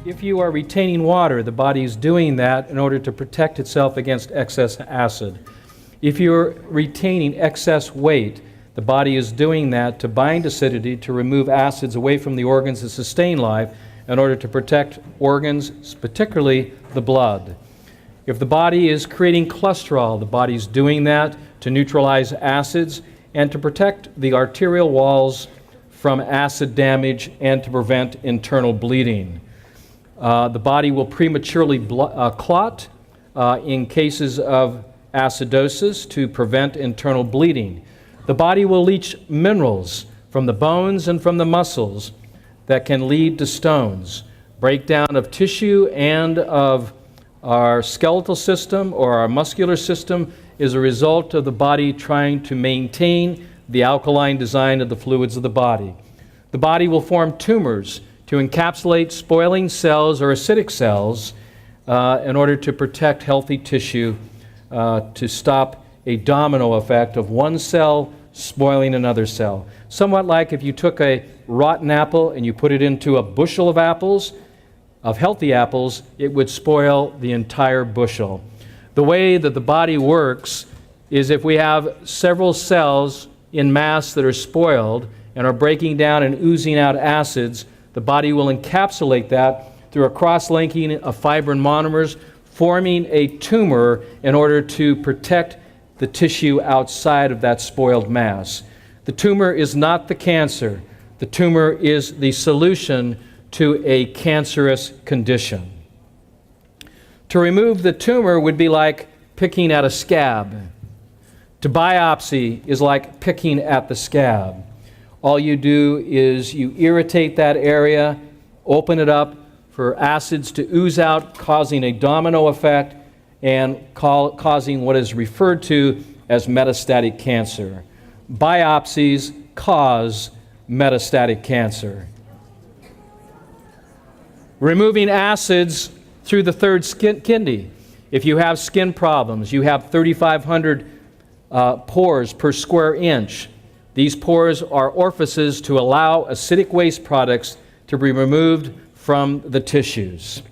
If you are retaining water, the body is doing that in order to protect itself against excess acid. If you're retaining excess weight, the body is doing that to bind acidity, to remove acids away from the organs that sustain life in order to protect organs, particularly the blood. If the body is creating cholesterol, the body is doing that to neutralize acids and to protect the arterial walls from acid damage and to prevent internal bleeding. The body will prematurely clot in cases of acidosis to prevent internal bleeding. The body will leach minerals from the bones and from the muscles that can lead to stones. Breakdown of tissue and of our skeletal system or our muscular system is a result of the body trying to maintain the alkaline design of the fluids of the body. The body will form tumors to encapsulate spoiling cells or acidic cells in order to protect healthy tissue, to stop a domino effect of one cell spoiling another cell. Somewhat like if you took a rotten apple and you put it into a bushel of apples, of healthy apples, it would spoil the entire bushel. The way that the body works is if we have several cells in mass that are spoiled and are breaking down and oozing out acids, the body will encapsulate that through a cross-linking of fibrin monomers, forming a tumor in order to protect the tissue outside of that spoiled mass. The tumor is not the cancer. The tumor is the solution to a cancerous condition. To remove the tumor would be like picking at a scab. To biopsy is like picking at the scab. All you do is you irritate that area, open it up for acids to ooze out, causing a domino effect and causing what is referred to as metastatic cancer. Biopsies cause metastatic cancer. Removing acids through the third kidney. If you have skin problems, you have 3,500 pores per square inch. These pores are orifices to allow acidic waste products to be removed from the tissues.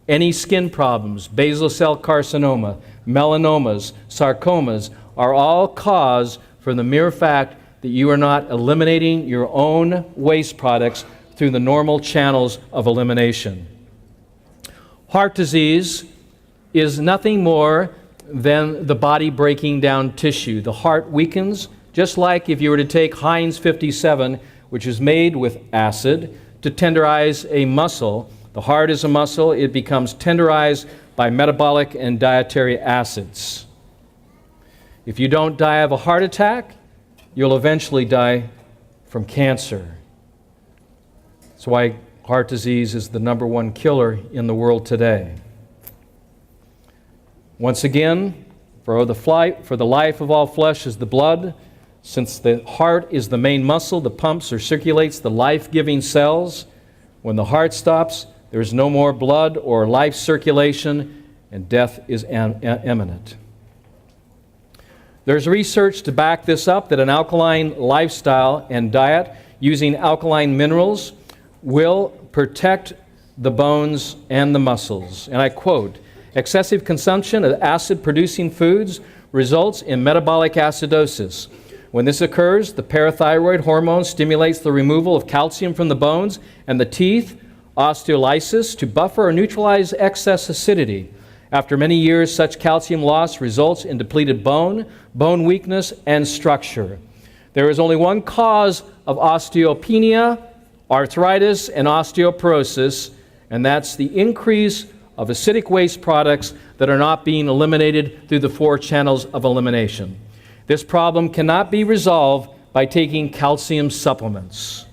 Any skin problems, basal cell carcinoma, melanomas, sarcomas, are all caused from the mere fact that you are not eliminating your own waste products through the normal channels of elimination. Heart disease is nothing more than the body breaking down tissue. The heart weakens, just like if you were to take Heinz 57, which is made with acid, to tenderize a muscle. The heart is a muscle. It becomes tenderized by metabolic and dietary acids. If you don't die of a heart attack, you'll eventually die from cancer. That's why heart disease is the #1 killer in the world today. Once again, for the life of all flesh is the blood. Since the heart is the main muscle that pumps or circulates the life-giving cells, when the heart stops, there is no more blood or life circulation, and death is imminent. There's research to back this up that an alkaline lifestyle and diet using alkaline minerals will protect the bones and the muscles. And I quote, "Excessive consumption of acid-producing foods results in metabolic acidosis. When this occurs, the parathyroid hormone stimulates the removal of calcium from the bones and the teeth, osteolysis, to buffer or neutralize excess acidity. After many years, such calcium loss results in depleted bone, bone weakness, and structure. There is only one cause of osteopenia, arthritis, and osteoporosis, and that's the increase of acidic waste products that are not being eliminated through the 4 channels of elimination. This problem cannot be resolved by taking calcium supplements.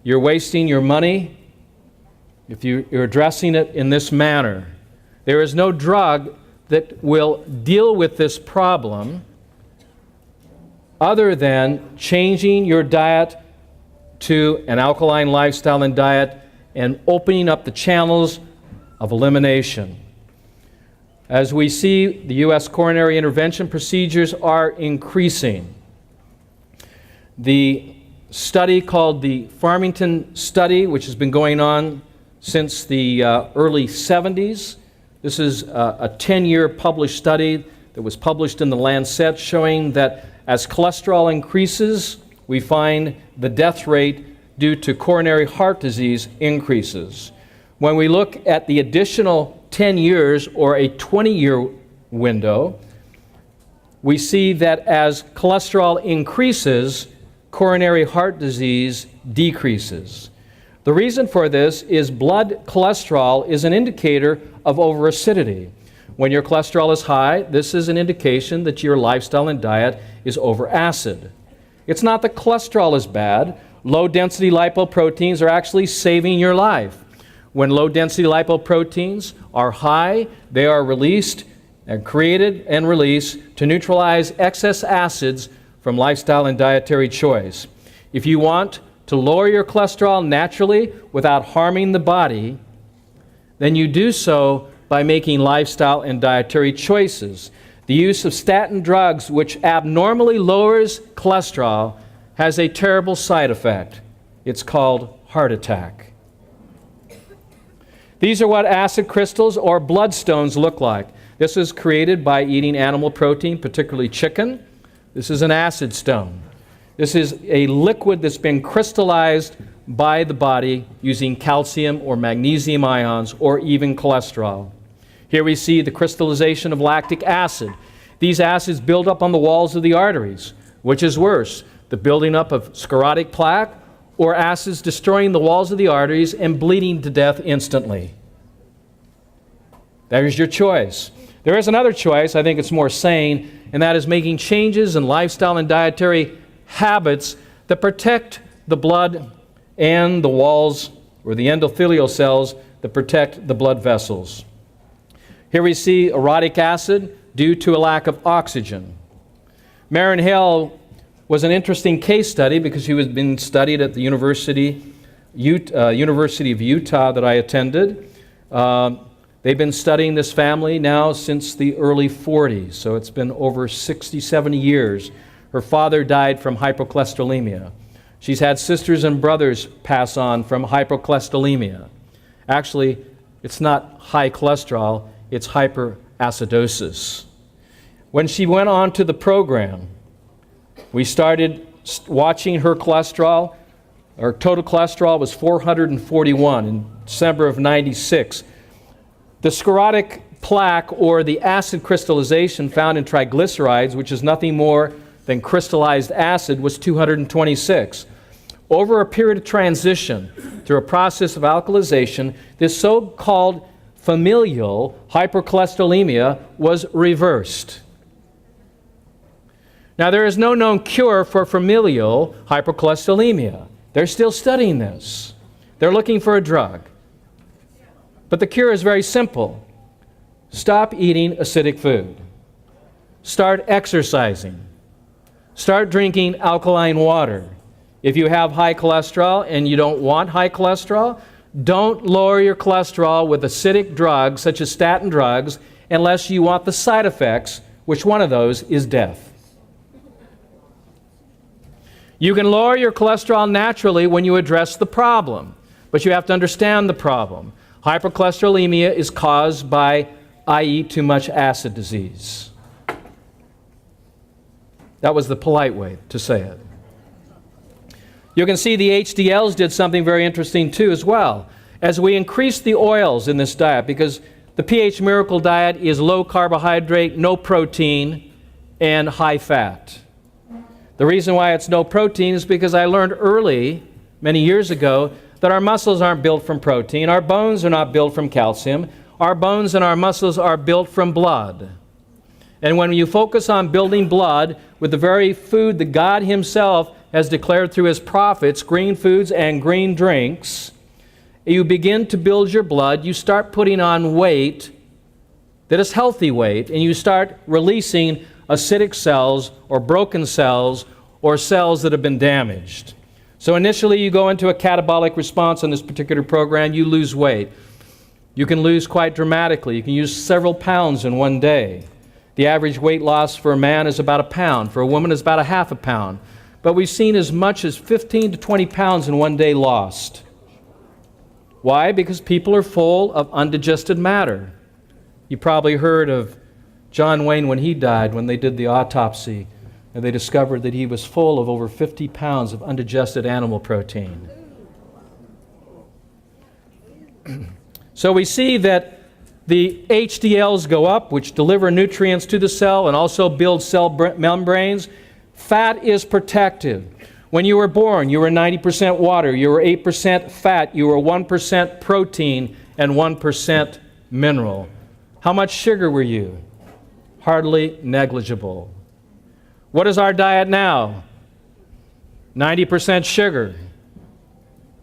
You're wasting your money if you're addressing it in this manner. There is no drug that will deal with this problem other than changing your diet to an alkaline lifestyle and diet and opening up the channels of elimination. As we see, the U.S. coronary intervention procedures are increasing. The study called the Farmington Study, which has been going on since the early 70s. This is a 10-year published study that was published in the Lancet showing that as cholesterol increases, we find the death rate due to coronary heart disease increases. When we look at the additional 10 years or a 20-year window, we see that as cholesterol increases, coronary heart disease decreases. The reason for this is blood cholesterol is an indicator of overacidity. When your cholesterol is high, this is an indication that your lifestyle and diet is overacid. It's not that cholesterol is bad. Low-density lipoproteins are actually saving your life. When low-density lipoproteins are high, they are released and created and released to neutralize excess acids from lifestyle and dietary choice. If you want to lower your cholesterol naturally without harming the body, then you do so by making lifestyle and dietary choices. The use of statin drugs, which abnormally lowers cholesterol, has a terrible side effect. It's called heart attack. These are what acid crystals or bloodstones look like. This is created by eating animal protein, particularly chicken. This is an acid stone. This is a liquid that's been crystallized by the body using calcium or magnesium ions or even cholesterol. Here we see the crystallization of lactic acid. These acids build up on the walls of the arteries. Which is worse, the building up of sclerotic plaque or acids destroying the walls of the arteries and bleeding to death instantly? There's your choice. There is another choice, I think it's more sane, and that is making changes in lifestyle and dietary habits that protect the blood and the walls or the endothelial cells that protect the blood vessels. Here we see orotic acid due to a lack of oxygen. Marin Hale was an interesting case study because she was being studied at the University of Utah that I attended. They've been studying this family now since the early 40s, so it's been over 60, 70 years. Her father died from hypercholesterolemia. She's had sisters and brothers pass on from hypercholesterolemia. Actually, it's not high cholesterol, it's hyperacidosis. When she went on to the program, we started watching her cholesterol. Her total cholesterol was 441 in December of 96. The sclerotic plaque, or the acid crystallization found in triglycerides, which is nothing more than crystallized acid, was 226. Over a period of transition, through a process of alkalization, this so-called familial hypercholesterolemia was reversed. Now, there is no known cure for familial hypercholesterolemia. They're still studying this. They're looking for a drug. But the cure is very simple. Stop eating acidic food. Start exercising. Start drinking alkaline water. If you have high cholesterol and you don't want high cholesterol, don't lower your cholesterol with acidic drugs such as statin drugs unless you want the side effects, which one of those is death. You can lower your cholesterol naturally when you address the problem, but you have to understand the problem. Hypercholesterolemia is caused by I eat too much acid disease. That was the polite way to say it. You can see the HDLs did something very interesting too as well. As we increase the oils in this diet, because the pH Miracle diet is low carbohydrate, no protein, and high fat. The reason why it's no protein is because I learned early, many years ago, that our muscles aren't built from protein, our bones are not built from calcium, our bones and our muscles are built from blood. And when you focus on building blood with the very food that God Himself has declared through His prophets, green foods and green drinks, you begin to build your blood, you start putting on weight that is healthy weight, and you start releasing acidic cells or broken cells or cells that have been damaged. So initially you go into a catabolic response on this particular program, you lose weight. You can lose quite dramatically. You can lose several pounds in one day. The average weight loss for a man is about a pound. For a woman is about a half a pound. But we've seen as much as 15 to 20 pounds in one day lost. Why? Because people are full of undigested matter. You probably heard of John Wayne when he died, when they did the autopsy, and they discovered that he was full of over 50 pounds of undigested animal protein. So we see that the HDLs go up, which deliver nutrients to the cell and also build cell membranes. Fat is protective. When you were born, you were 90% water, you were 8% fat, you were 1% protein, and 1% mineral. How much sugar were you? Hardly negligible. What is our diet now? 90% sugar,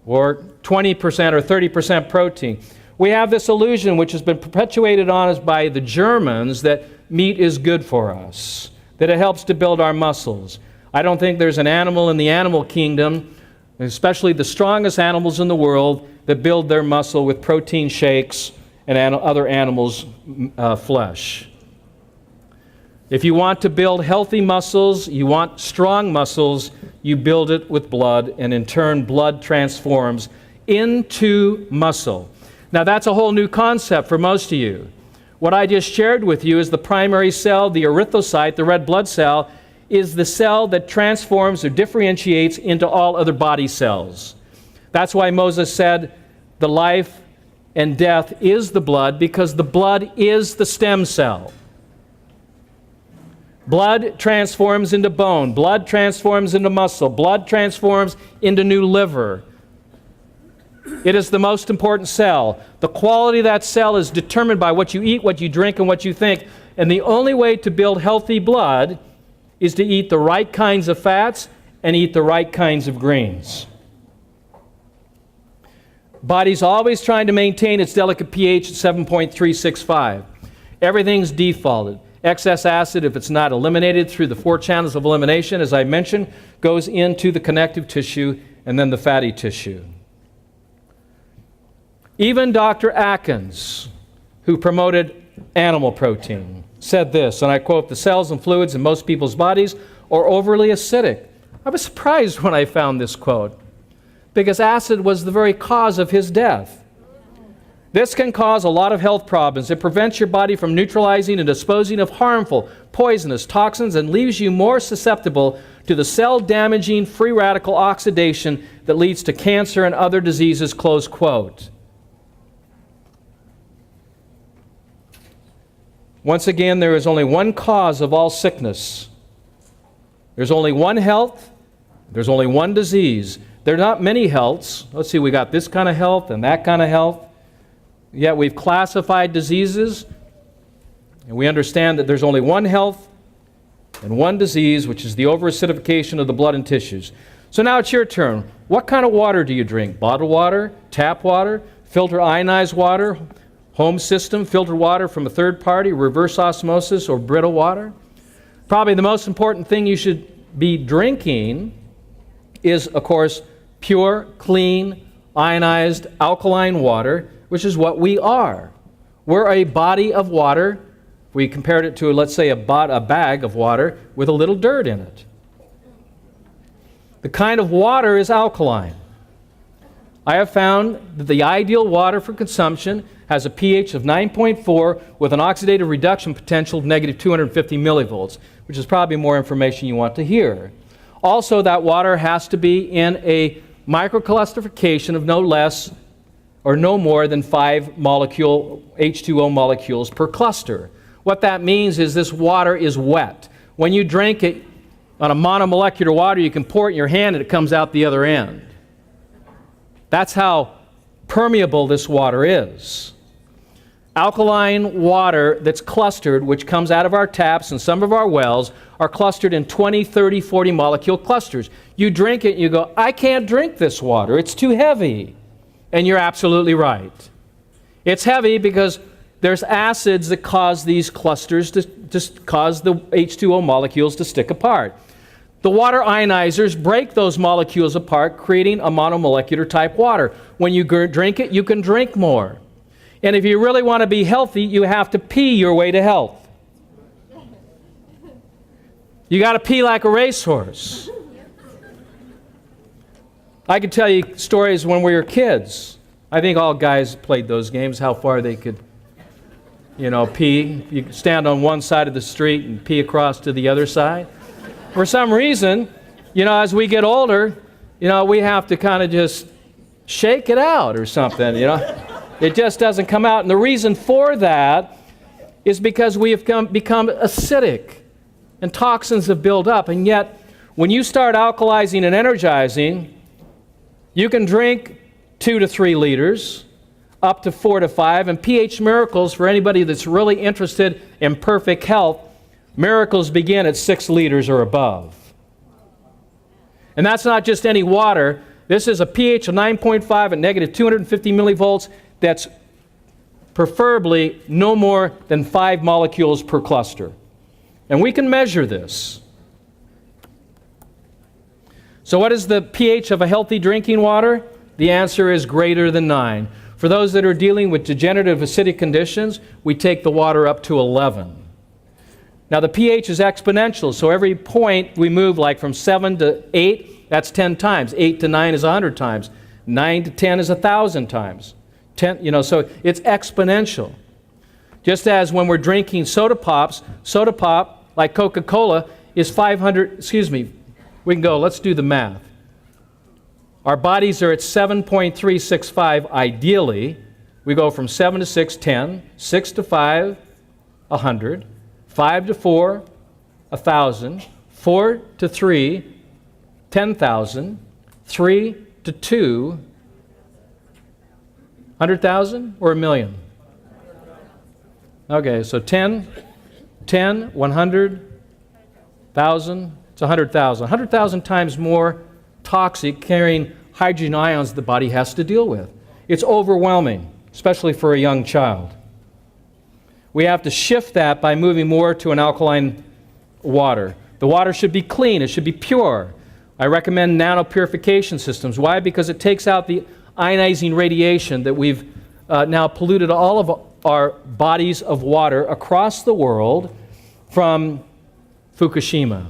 or 20% or 30% protein. We have this illusion which has been perpetuated on us by the Germans that meat is good for us, that it helps to build our muscles. I don't think there's an animal in the animal kingdom, especially the strongest animals in the world, that build their muscle with protein shakes and other animals' flesh. If you want to build healthy muscles, you want strong muscles, you build it with blood, and in turn, blood transforms into muscle. Now, that's a whole new concept for most of you. What I just shared with you is the primary cell, the erythrocyte, the red blood cell, is the cell that transforms or differentiates into all other body cells. That's why Moses said the life and death is the blood, because the blood is the stem cell. Blood transforms into bone. Blood transforms into muscle. Blood transforms into new liver. It is the most important cell. The quality of that cell is determined by what you eat, what you drink, and what you think. And the only way to build healthy blood is to eat the right kinds of fats and eat the right kinds of greens. Body's always trying to maintain its delicate pH at 7.365. Everything's defaulted. Excess acid, if it's not eliminated through the 4 channels of elimination, as I mentioned, goes into the connective tissue and then the fatty tissue. Even Dr. Atkins, who promoted animal protein, said this, and I quote, "The cells and fluids in most people's bodies are overly acidic." I was surprised when I found this quote, because acid was the very cause of his death. This can cause a lot of health problems. It prevents your body from neutralizing and disposing of harmful, poisonous toxins and leaves you more susceptible to the cell-damaging free radical oxidation that leads to cancer and other diseases, close quote. Once again, there is only one cause of all sickness. There's only one health. There's only one disease. There are not many healths. Let's see, we got this kind of health and that kind of health. Yet we've classified diseases, and we understand that there's only one health and one disease, which is the overacidification of the blood and tissues. So now it's your turn. What kind of water do you drink? Bottled water, tap water, filter ionized water, home system, filtered water from a third party, reverse osmosis, or brittle water? Probably the most important thing you should be drinking is, of course, pure, clean, ionized, alkaline water, which is what we are. We're a body of water. We compared it to, let's say, a bag of water with a little dirt in it. The kind of water is alkaline. I have found that the ideal water for consumption has a pH of 9.4 with an oxidative reduction potential of negative 250 millivolts, which is probably more information you want to hear. Also, that water has to be in a microclustification of no less or no more than 5 molecule H2O molecules per cluster. What that means is this water is wet. When you drink it on a monomolecular water, you can pour it in your hand and it comes out the other end. That's how permeable this water is. Alkaline water that's clustered, which comes out of our taps and some of our wells, are clustered in 20, 30, 40 molecule clusters. You drink it and you go, I can't drink this water, it's too heavy. And you're absolutely right. It's heavy because there's acids that cause these clusters to cause the H2O molecules to stick apart. The water ionizers break those molecules apart, creating a monomolecular type water. When you drink it, you can drink more. And if you really want to be healthy, you have to pee your way to health. You got to pee like a racehorse. I can tell you stories when we were kids. I think all guys played those games, how far they could, pee. You stand on one side of the street and pee across to the other side. For some reason, as we get older, we have to kind of just shake it out or something, It just doesn't come out. And the reason for that is because we have become acidic and toxins have built up. And yet, when you start alkalizing and energizing, you can drink 2 to 3 liters, up to 4 to 5. And pH Miracles, for anybody that's really interested in perfect health, miracles begin at 6 liters or above. And that's not just any water. This is a pH of 9.5 at negative 250 millivolts. That's preferably no more than 5 molecules per cluster. And we can measure this. So what is the pH of a healthy drinking water? The answer is greater than 9. For those that are dealing with degenerative acidic conditions, we take the water up to 11. Now the pH is exponential, so every point we move like from 7 to 8, that's 10 times. 8 to 9 is 100 times. 9 to 10 is 1,000 times. 10, so it's exponential. Just as when we're drinking soda pop, like Coca-Cola, is 500, we can go, let's do the math. Our bodies are at 7.365 ideally. We go from 7 to 6, 10, 6 to 5, 100, 5 to 4, 1,000, 4 to 3, 10,000, 3 to 2, 100,000 or a million? Okay, so 10, 100,000, it's 100,000. 100,000 times more toxic, carrying hydrogen ions the body has to deal with. It's overwhelming, especially for a young child. We have to shift that by moving more to an alkaline water. The water should be clean, it should be pure. I recommend nanopurification systems. Why? Because it takes out the ionizing radiation that we've now polluted all of our bodies of water across the world from Fukushima.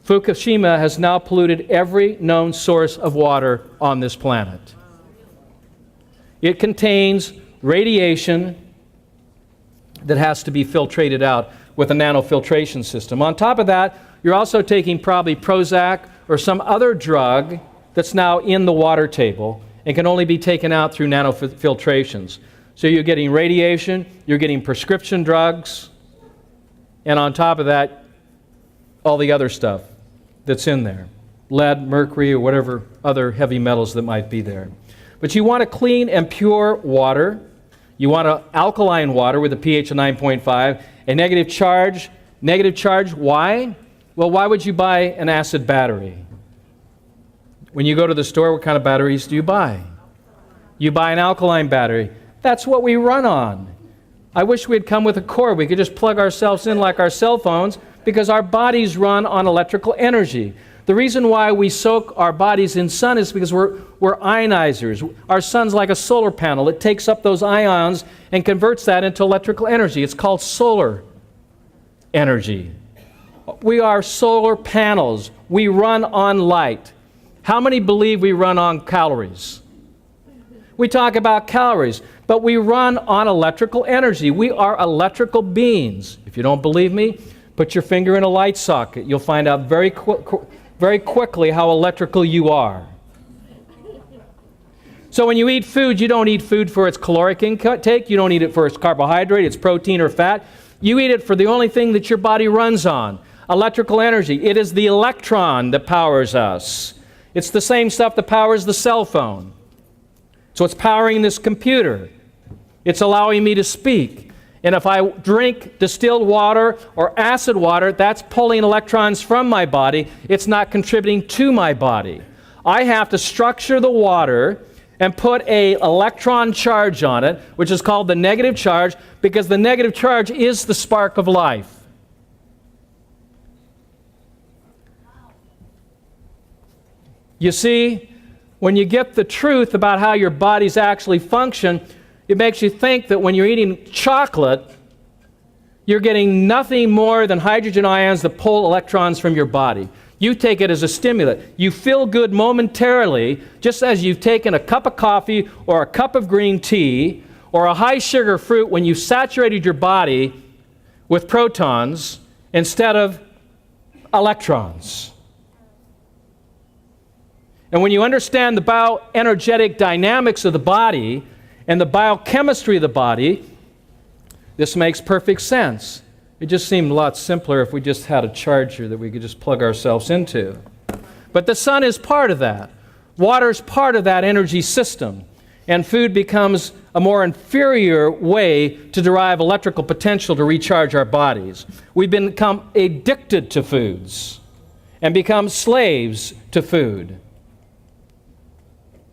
Fukushima has now polluted every known source of water on this planet. It contains radiation that has to be filtrated out with a nanofiltration system. On top of that, you're also taking probably Prozac or some other drug that's now in the water table and can only be taken out through nanofiltrations. So you're getting radiation, you're getting prescription drugs, and on top of that, all the other stuff that's in there. Lead, mercury, or whatever other heavy metals that might be there. But you want a clean and pure water. You want an alkaline water with a pH of 9.5. A negative charge. Negative charge, why? Well, why would you buy an acid battery? When you go to the store, what kind of batteries do you buy? You buy an alkaline battery. That's what we run on. I wish we had come with a cord. We could just plug ourselves in like our cell phones, because our bodies run on electrical energy. The reason why we soak our bodies in sun is because we're ionizers. Our sun's like a solar panel. It takes up those ions and converts that into electrical energy. It's called solar energy. We are solar panels. We run on light. How many believe we run on calories? We talk about calories, but we run on electrical energy. We are electrical beings. If you don't believe me, put your finger in a light socket. You'll find out very quickly how electrical you are. So when you eat food, you don't eat food for its caloric intake. You don't eat it for its carbohydrate, its protein or fat. You eat it for the only thing that your body runs on, electrical energy. It is the electron that powers us. It's the same stuff that powers the cell phone. So it's powering this computer. It's allowing me to speak. And if I drink distilled water or acid water, that's pulling electrons from my body. It's not contributing to my body. I have to structure the water and put an electron charge on it, which is called the negative charge, because the negative charge is the spark of life. You see, when you get the truth about how your bodies actually function, it makes you think that when you're eating chocolate, you're getting nothing more than hydrogen ions that pull electrons from your body. You take it as a stimulant. You feel good momentarily, just as you've taken a cup of coffee or a cup of green tea or a high-sugar fruit when you saturated your body with protons instead of electrons. And when you understand the bioenergetic dynamics of the body and the biochemistry of the body, this makes perfect sense. It just seemed a lot simpler if we just had a charger that we could just plug ourselves into. But the sun is part of that. Water is part of that energy system. And food becomes a more inferior way to derive electrical potential to recharge our bodies. We've become addicted to foods and become slaves to food.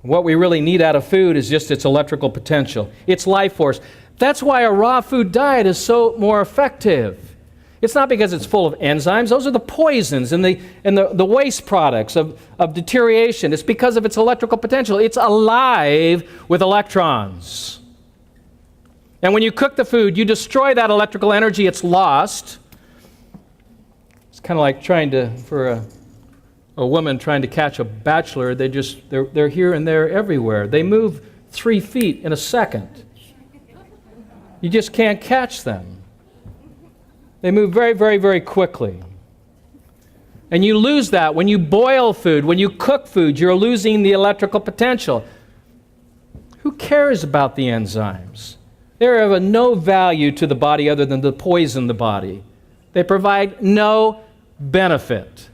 What we really need out of food is just its electrical potential, its life force. That's why a raw food diet is so more effective. It's not because it's full of enzymes. Those are the poisons and the waste products of deterioration. It's because of its electrical potential. It's alive with electrons. And when you cook the food, you destroy that electrical energy. It's lost. It's kind of like for a woman trying to catch a bachelor. They're here and there everywhere. They move 3 feet in a second. You just can't catch them. They move very, very, very quickly. And you lose that when you boil food, when you cook food, you're losing the electrical potential. Who cares about the enzymes? They're of no value to the body other than to poison the body. They provide no benefit.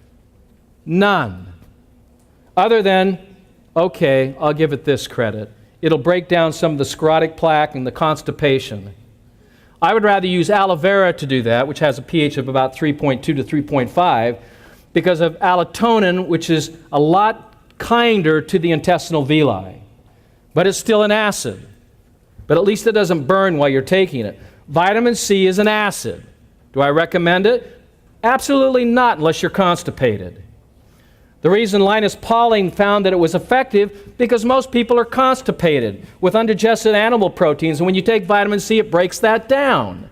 None. Other than, okay, I'll give it this credit. It'll break down some of the sclerotic plaque and the constipation. I would rather use aloe vera to do that, which has a pH of about 3.2 to 3.5, because of allotonin, which is a lot kinder to the intestinal villi. But it's still an acid. But at least it doesn't burn while you're taking it. Vitamin C is an acid. Do I recommend it? Absolutely not, unless you're constipated. The reason Linus Pauling found that it was effective because most people are constipated with undigested animal proteins, and when you take vitamin C, it breaks that down.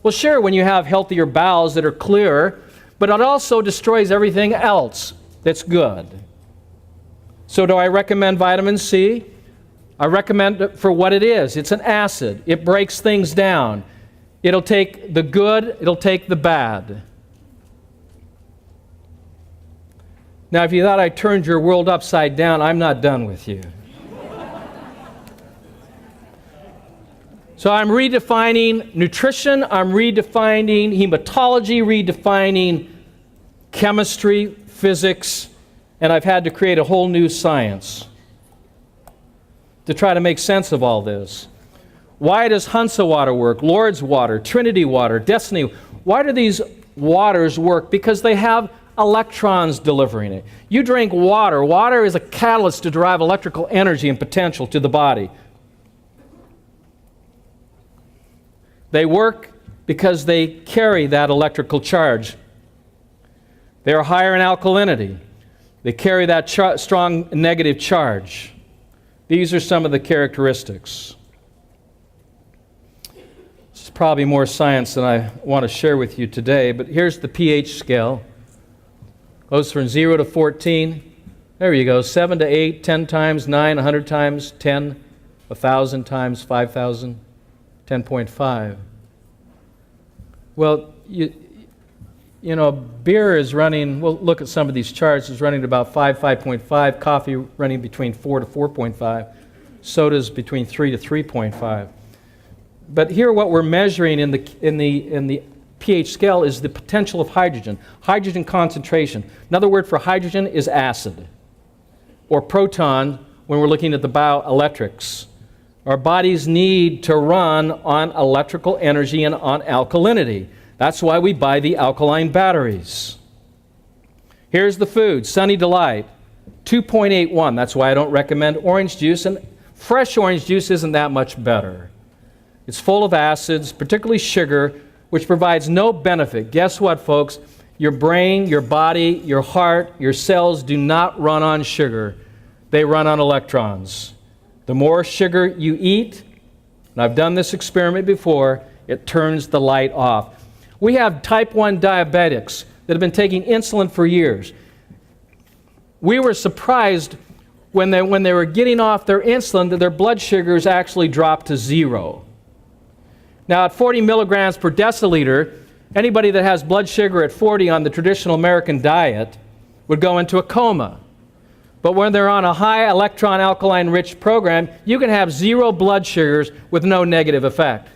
Well, sure, when you have healthier bowels that are clearer, but it also destroys everything else that's good. So do I recommend vitamin C? I recommend it for what it is. It's an acid. It breaks things down. It'll take the good, it'll take the bad. Now, if you thought I turned your world upside down, I'm not done with you. So I'm redefining nutrition, I'm redefining hematology, redefining chemistry, physics, and I've had to create a whole new science to try to make sense of all this. Why does Hansa water work, Lourdes water, Trinity water, Destiny? Why do these waters work? Because they have electrons delivering it. You drink water. Water is a catalyst to derive electrical energy and potential to the body. They work because they carry that electrical charge. They are higher in alkalinity. They carry that strong negative charge. These are some of the characteristics. This is probably more science than I want to share with you today, but here's the pH scale. Goes from 0 to 14. There you go. 7 to 8, 10 times, 9, 100 times, 10, 1,000 times, 5,000, 10.5. Well, you know, beer is running, well, look at some of these charts, it's running at about 5, 5.5, coffee running between 4 to 4.5, sodas between 3 to 3.5. But here what we're measuring in the pH scale is the potential of hydrogen concentration. Another word for hydrogen is acid, or proton when we're looking at the bioelectrics. Our bodies need to run on electrical energy and on alkalinity. That's why we buy the alkaline batteries. Here's the food, Sunny Delight, 2.81. That's why I don't recommend orange juice, and fresh orange juice isn't that much better. It's full of acids, particularly sugar, which provides no benefit. Guess what, folks? Your brain, your body, your heart, your cells do not run on sugar. They run on electrons. The more sugar you eat, and I've done this experiment before, it turns the light off. We have type 1 diabetics that have been taking insulin for years. we were surprised when they were getting off their insulin that their blood sugars actually dropped to 0. Now at 40 milligrams per deciliter, anybody that has blood sugar at 40 on the traditional American diet would go into a coma. But when they're on a high electron alkaline rich program, you can have 0 blood sugars with no negative effect.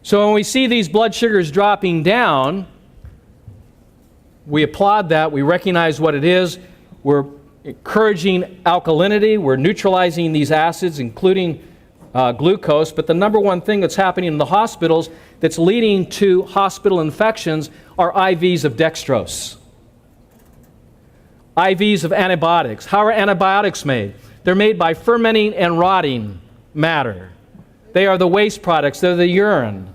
So when we see these blood sugars dropping down, we applaud that, we recognize what it is, we're encouraging alkalinity, we're neutralizing these acids, including glucose, but the number one thing that's happening in the hospitals that's leading to hospital infections are IVs of dextrose. IVs of antibiotics. How are antibiotics made? They're made by fermenting and rotting matter. They are the waste products, they're the urine.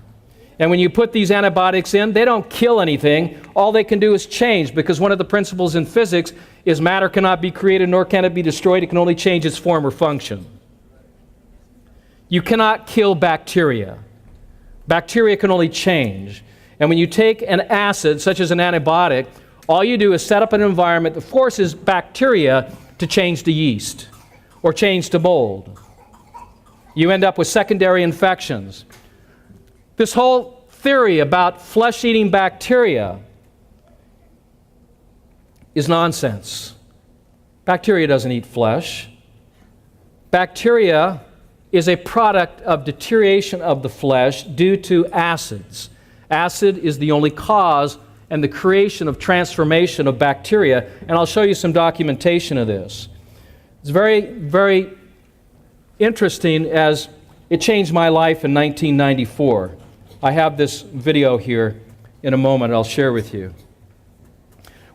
And when you put these antibiotics in, they don't kill anything. All they can do is change, because one of the principles in physics is matter cannot be created nor can it be destroyed. It can only change its form or function. You cannot kill bacteria. Bacteria can only change. And when you take an acid, such as an antibiotic, all you do is set up an environment that forces bacteria to change to yeast or change to mold. You end up with secondary infections. This whole theory about flesh-eating bacteria is nonsense. Bacteria doesn't eat flesh. Bacteria is a product of deterioration of the flesh due to acids. Acid is the only cause and the creation of transformation of bacteria, and I'll show you some documentation of this. It's very, very interesting, as it changed my life in 1994. I have this video here in a moment I'll share with you.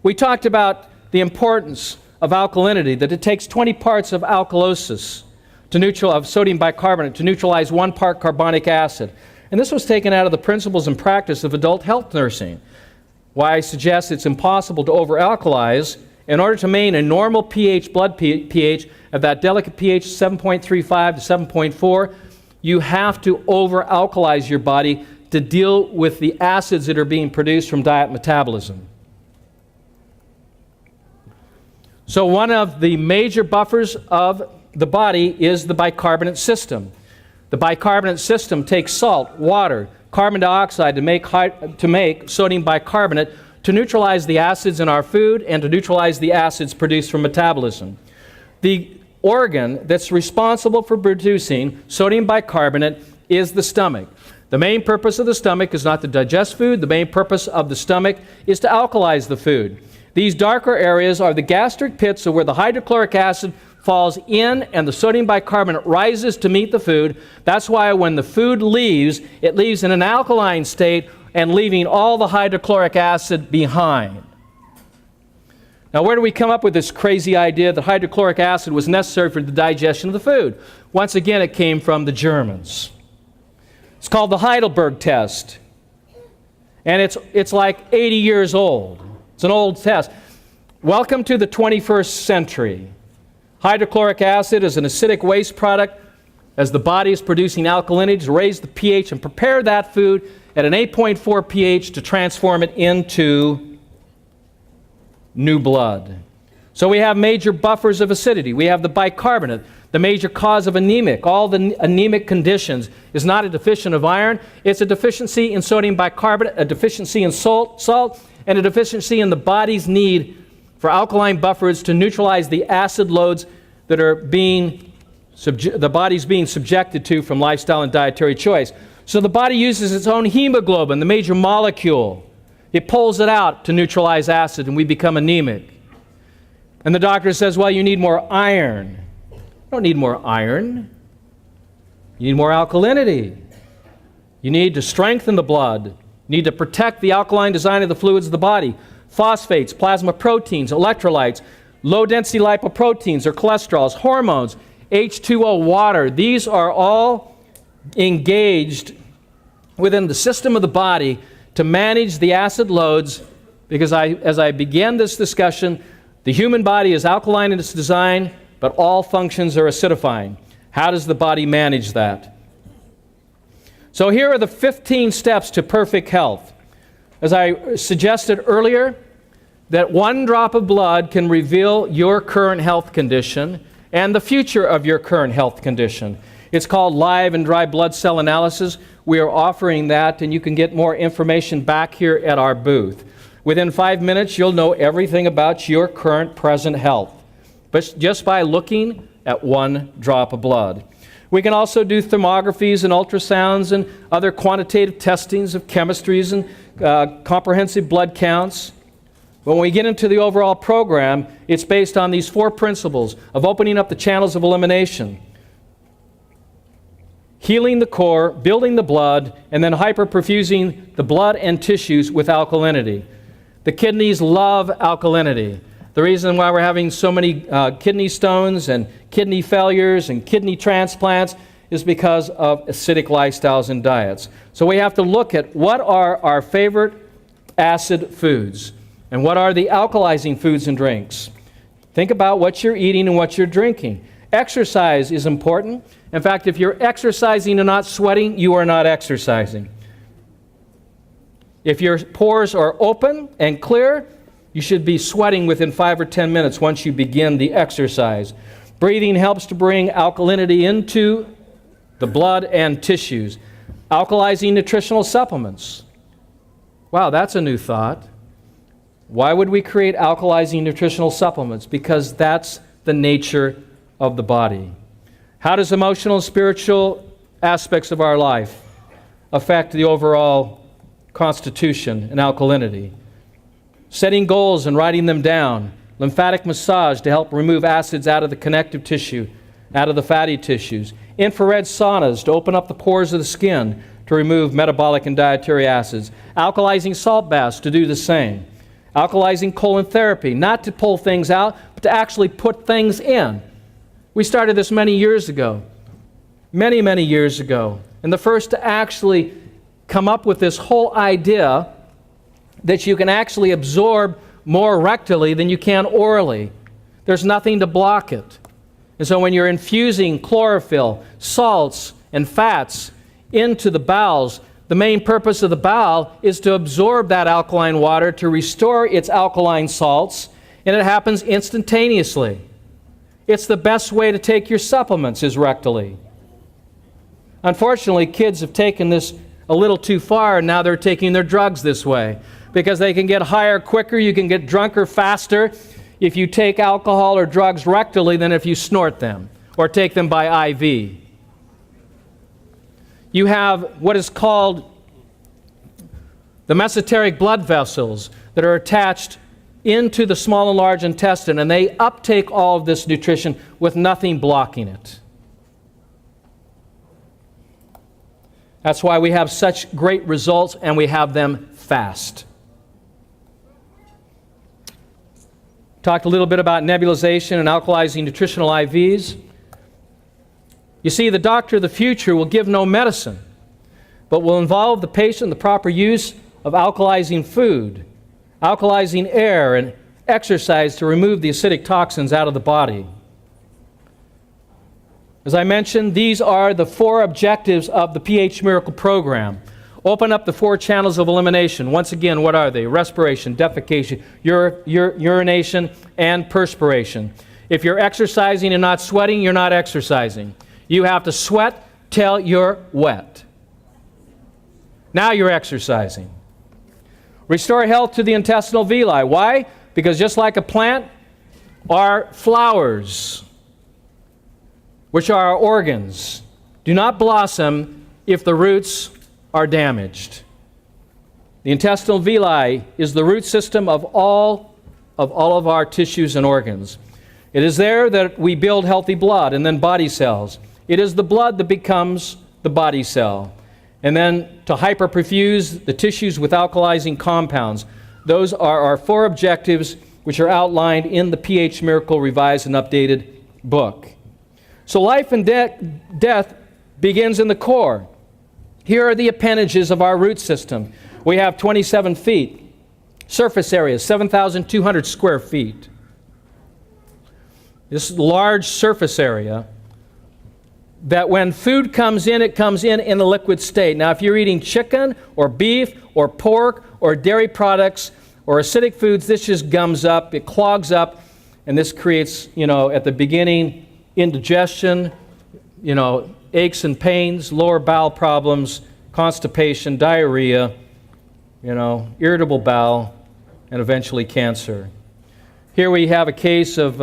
We talked about the importance of alkalinity, that it takes 20 parts of alkalosis of sodium bicarbonate to neutralize 1 part carbonic acid. And this was taken out of the principles and practice of adult health nursing. Why I suggest it's impossible to over-alkalize. In order to maintain a normal pH, blood pH, of that delicate pH 7.35 to 7.4, you have to over-alkalize your body to deal with the acids that are being produced from diet metabolism. So one of the major buffers of the body is the bicarbonate system. The bicarbonate system takes salt, water, carbon dioxide to make sodium bicarbonate to neutralize the acids in our food and to neutralize the acids produced from metabolism. The organ that's responsible for producing sodium bicarbonate is the stomach. The main purpose of the stomach is not to digest food. The main purpose of the stomach is to alkalize the food. These darker areas are the gastric pits, where the hydrochloric acid falls in and the sodium bicarbonate rises to meet the food. That's why when the food leaves, it leaves in an alkaline state and leaving all the hydrochloric acid behind. Now, where do we come up with this crazy idea that hydrochloric acid was necessary for the digestion of the food? Once again, it came from the Germans. It's called the Heidelberg test. And it's like 80 years old. It's an old test. Welcome to the 21st century. Hydrochloric acid is an acidic waste product. As the body is producing alkalinity to raise the pH and prepare that food at an 8.4 pH to transform it into new blood. So we have major buffers of acidity. We have the bicarbonate, the major cause of anemic. All the anemic conditions is not a deficiency of iron, it's a deficiency in sodium bicarbonate, a deficiency in salt, and a deficiency in the body's need for alkaline buffers to neutralize the acid loads that are the body's being subjected to from lifestyle and dietary choice. So the body uses its own hemoglobin, the major molecule. It pulls it out to neutralize acid, and we become anemic. And the doctor says, well, you need more iron. You don't need more iron. You need more alkalinity. You need to strengthen the blood. You need to protect the alkaline design of the fluids of the body. Phosphates, plasma proteins, electrolytes, low-density lipoproteins or cholesterols, hormones, H2O, water. These are all engaged within the system of the body to manage the acid loads, because as I began this discussion, the human body is alkaline in its design, but all functions are acidifying. How does the body manage that? So here are the 15 steps to perfect health. As I suggested earlier, that one drop of blood can reveal your current health condition and the future of your current health condition. It's called live and dry blood cell analysis. We are offering that, and you can get more information back here at our booth. Within 5 minutes, you'll know everything about your current present health, but just by looking at one drop of blood. We can also do thermographies and ultrasounds and other quantitative testings of chemistries and comprehensive blood counts. When we get into the overall program, it's based on these 4 principles of opening up the channels of elimination, healing the core, building the blood, and then hyperperfusing the blood and tissues with alkalinity. The kidneys love alkalinity. The reason why we're having so many kidney stones and kidney failures and kidney transplants is because of acidic lifestyles and diets. So we have to look at what are our favorite acid foods and what are the alkalizing foods and drinks. Think about what you're eating and what you're drinking. Exercise is important. In fact, if you're exercising and not sweating, you are not exercising. If your pores are open and clear, you should be sweating within 5 or 10 minutes once you begin the exercise. Breathing helps to bring alkalinity into the blood and tissues. Alkalizing nutritional supplements. Wow, that's a new thought. Why would we create alkalizing nutritional supplements? Because that's the nature of the body. How does emotional and spiritual aspects of our life affect the overall constitution and alkalinity? Setting goals and writing them down. Lymphatic massage to help remove acids out of the connective tissue, out of the fatty tissues. Infrared saunas to open up the pores of the skin to remove metabolic and dietary acids. Alkalizing salt baths to do the same. Alkalizing colon therapy, not to pull things out, but to actually put things in. We started this many years ago, many years ago. And the first to actually come up with this whole idea that you can actually absorb more rectally than you can orally. There's nothing to block it. And so when you're infusing chlorophyll, salts, and fats into the bowels, the main purpose of the bowel is to absorb that alkaline water, to restore its alkaline salts, and it happens instantaneously. It's the best way to take your supplements is rectally. Unfortunately, kids have taken this a little too far, and now they're taking their drugs this way. Because they can get higher quicker, you can get drunker faster if you take alcohol or drugs rectally than if you snort them or take them by IV. You have what is called the mesenteric blood vessels that are attached into the small and large intestine, and they uptake all of this nutrition with nothing blocking it. That's why we have such great results, and we have them fast. Talked a little bit about nebulization and alkalizing nutritional IVs. You see, the doctor of the future will give no medicine, but will involve the patient in the proper use of alkalizing food, alkalizing air, and exercise to remove the acidic toxins out of the body. As I mentioned, these are the 4 objectives of the pH Miracle program. Open up the 4 channels of elimination. Once again, what are they? Respiration, defecation, urination, and perspiration. If you're exercising and not sweating, you're not exercising. You have to sweat till you're wet. Now you're exercising. Restore health to the intestinal villi. Why? Because just like a plant, our flowers, which are our organs, do not blossom if the roots are damaged. The intestinal villi is the root system of all of our tissues and organs. It is there that we build healthy blood and then body cells. It is the blood that becomes the body cell. And then to hyperperfuse the tissues with alkalizing compounds. Those are our 4 objectives which are outlined in the pH Miracle Revised and Updated book. So life and death begins in the core. Here are the appendages of our root system. We have 27 feet. Surface area, 7,200 square feet. This large surface area that when food comes in, it comes in a liquid state. Now, if you're eating chicken or beef or pork or dairy products Or acidic foods, this just gums up, it clogs up, and this creates, at the beginning, indigestion, aches and pains, lower bowel problems, constipation, diarrhea, irritable bowel, and eventually cancer. Here we have a case of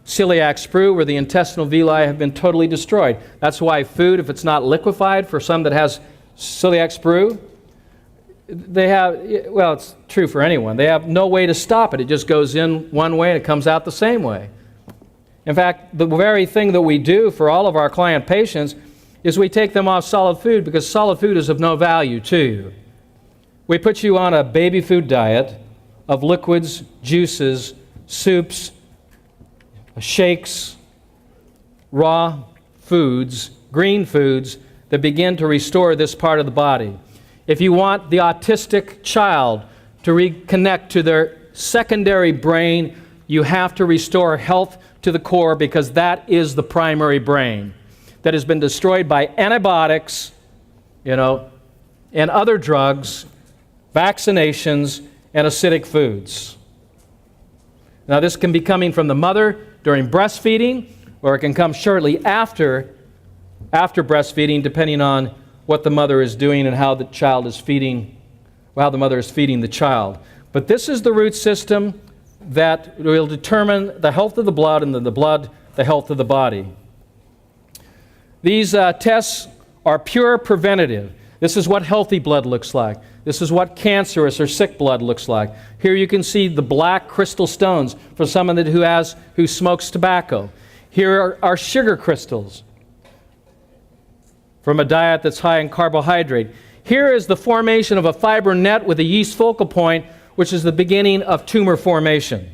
celiac sprue where the intestinal villi have been totally destroyed. That's why food, if it's not liquefied, for some that has celiac sprue, they have, well, it's true for anyone, they have no way to stop it. It just goes in one way and it comes out the same way. In fact, the very thing that we do for all of our client patients is we take them off solid food because solid food is of no value to you. We put you on a baby food diet of liquids, juices, soups, shakes, raw foods, green foods that begin to restore this part of the body. If you want the autistic child to reconnect to their secondary brain, you have to restore health to the core because that is the primary brain that has been destroyed by antibiotics, and other drugs, vaccinations, and acidic foods. Now, this can be coming from the mother during breastfeeding, or it can come shortly after breastfeeding, depending on what the mother is doing and how the child is feeding, how the mother is feeding the child. But this is the root system that will determine the health of the blood, and the blood, the health of the body. These tests are pure preventative. This is what healthy blood looks like. This is what cancerous or sick blood looks like. Here you can see the black crystal stones for someone who smokes tobacco. Here are sugar crystals from a diet that's high in carbohydrate. Here is the formation of a fiber net with a yeast focal point, which is the beginning of tumor formation.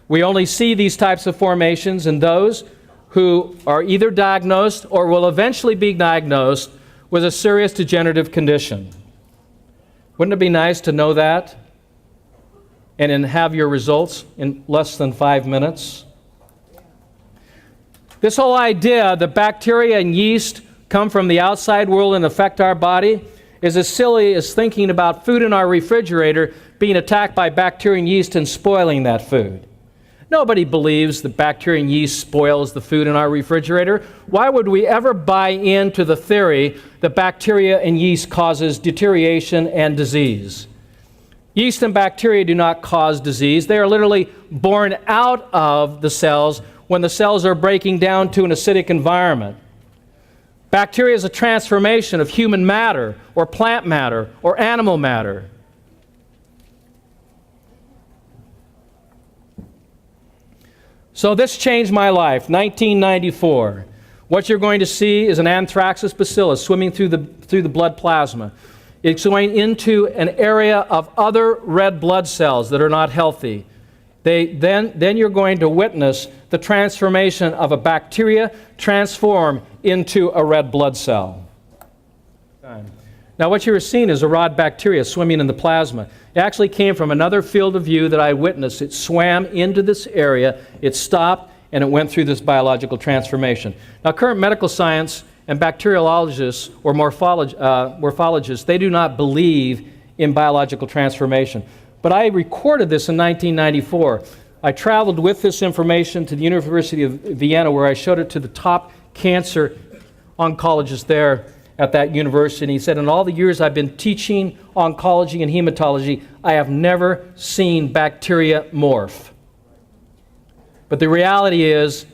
We only see these types of formations in those who are either diagnosed or will eventually be diagnosed with a serious degenerative condition. Wouldn't it be nice to know that and then have your results in less than 5 minutes? This whole idea that bacteria and yeast come from the outside world and affect our body is as silly as thinking about food in our refrigerator being attacked by bacteria and yeast and spoiling that food. Nobody believes that bacteria and yeast spoils the food in our refrigerator. Why would we ever buy into the theory that bacteria and yeast causes deterioration and disease? Yeast and bacteria do not cause disease. They are literally born out of the cells when the cells are breaking down to an acidic environment. Bacteria is a transformation of human matter, or plant matter, or animal matter. So this changed my life, 1994. What you're going to see is an Anthraxis bacillus swimming through the blood plasma. It's going into an area of other red blood cells that are not healthy. Then you're going to witness the transformation of a bacteria transform into a red blood cell. Now what you were seeing is a rod bacteria swimming in the plasma. It actually came from another field of view that I witnessed. It swam into this area, it stopped, and it went through this biological transformation. Now current medical science and bacteriologists or morphologists, they do not believe in biological transformation. But I recorded this in 1994. I traveled with this information to the University of Vienna, where I showed it to the top cancer oncologist there at that university. And he said, in all the years I've been teaching oncology and hematology, I have never seen bacteria morph. But the reality is,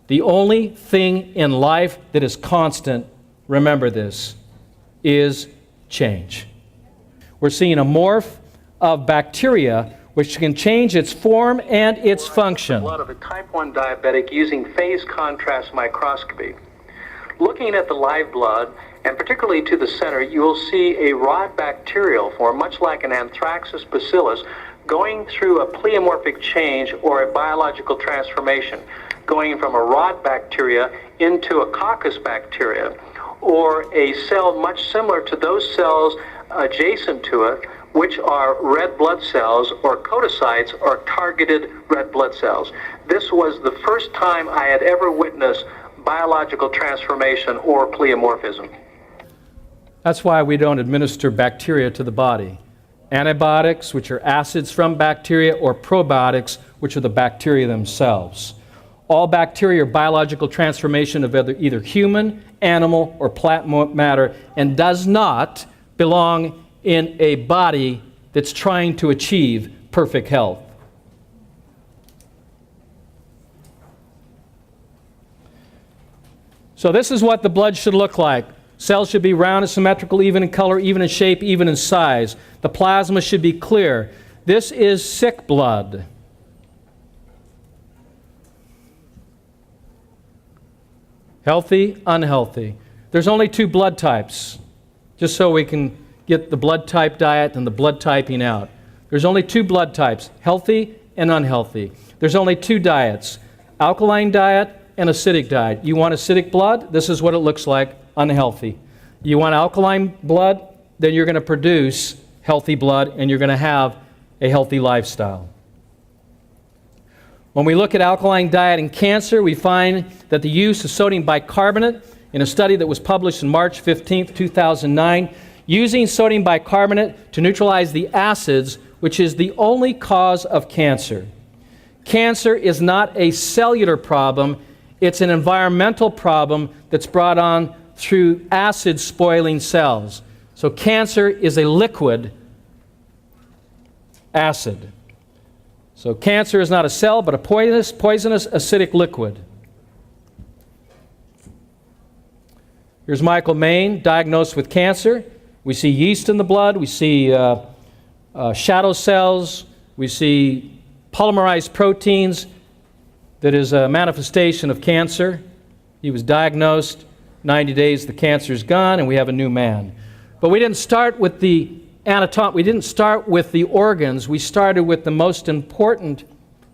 the only thing in life that is constant, remember this, is change. We're seeing a morph of bacteria which can change its form and its function. Blood of a type 1 diabetic using phase contrast microscopy. Looking at the live blood, and particularly to the center, you will see a rod bacterial form, much like an Anthraxis bacillus, going through a pleomorphic change or a biological transformation, going from a rod bacteria into a coccus bacteria, or a cell much similar to those cells adjacent to it, which are red blood cells or podocytes or targeted red blood cells. This was the first time I had ever witnessed biological transformation or pleomorphism. That's why we don't administer bacteria to the body. antibiotics, which are acids from bacteria, or probiotics, which are the bacteria themselves. All bacteria are biological transformation of either human, animal, or plant matter, and does not belong in a body that's trying to achieve perfect health. So this is what the blood should look like. Cells should be round and symmetrical, even in color, even in shape, even in size. The plasma should be clear. This is sick blood. Healthy, unhealthy. There's only two blood types, just so we can get the blood type diet and the blood typing out. There's only two blood types, healthy and unhealthy. There's only two diets, alkaline diet and acidic diet. You want acidic blood? This is what it looks like, unhealthy. You want alkaline blood? Then you're going to produce healthy blood and you're going to have a healthy lifestyle. When we look at alkaline diet in cancer, we find that the use of sodium bicarbonate in a study that was published on March 15, 2009, using sodium bicarbonate to neutralize the acids, which is the only cause of cancer. Cancer is not a cellular problem, it's an environmental problem that's brought on through acid spoiling cells. So cancer is a liquid acid. So cancer is not a cell, but a poisonous acidic liquid. Here's Michael Main, diagnosed with cancer. We see yeast in the blood. We see shadow cells. We see polymerized proteins. That is a manifestation of cancer. He was diagnosed. 90 days, the cancer's gone, and we have a new man. But we didn't start with the anatomy. We didn't start with the organs. We started with the most important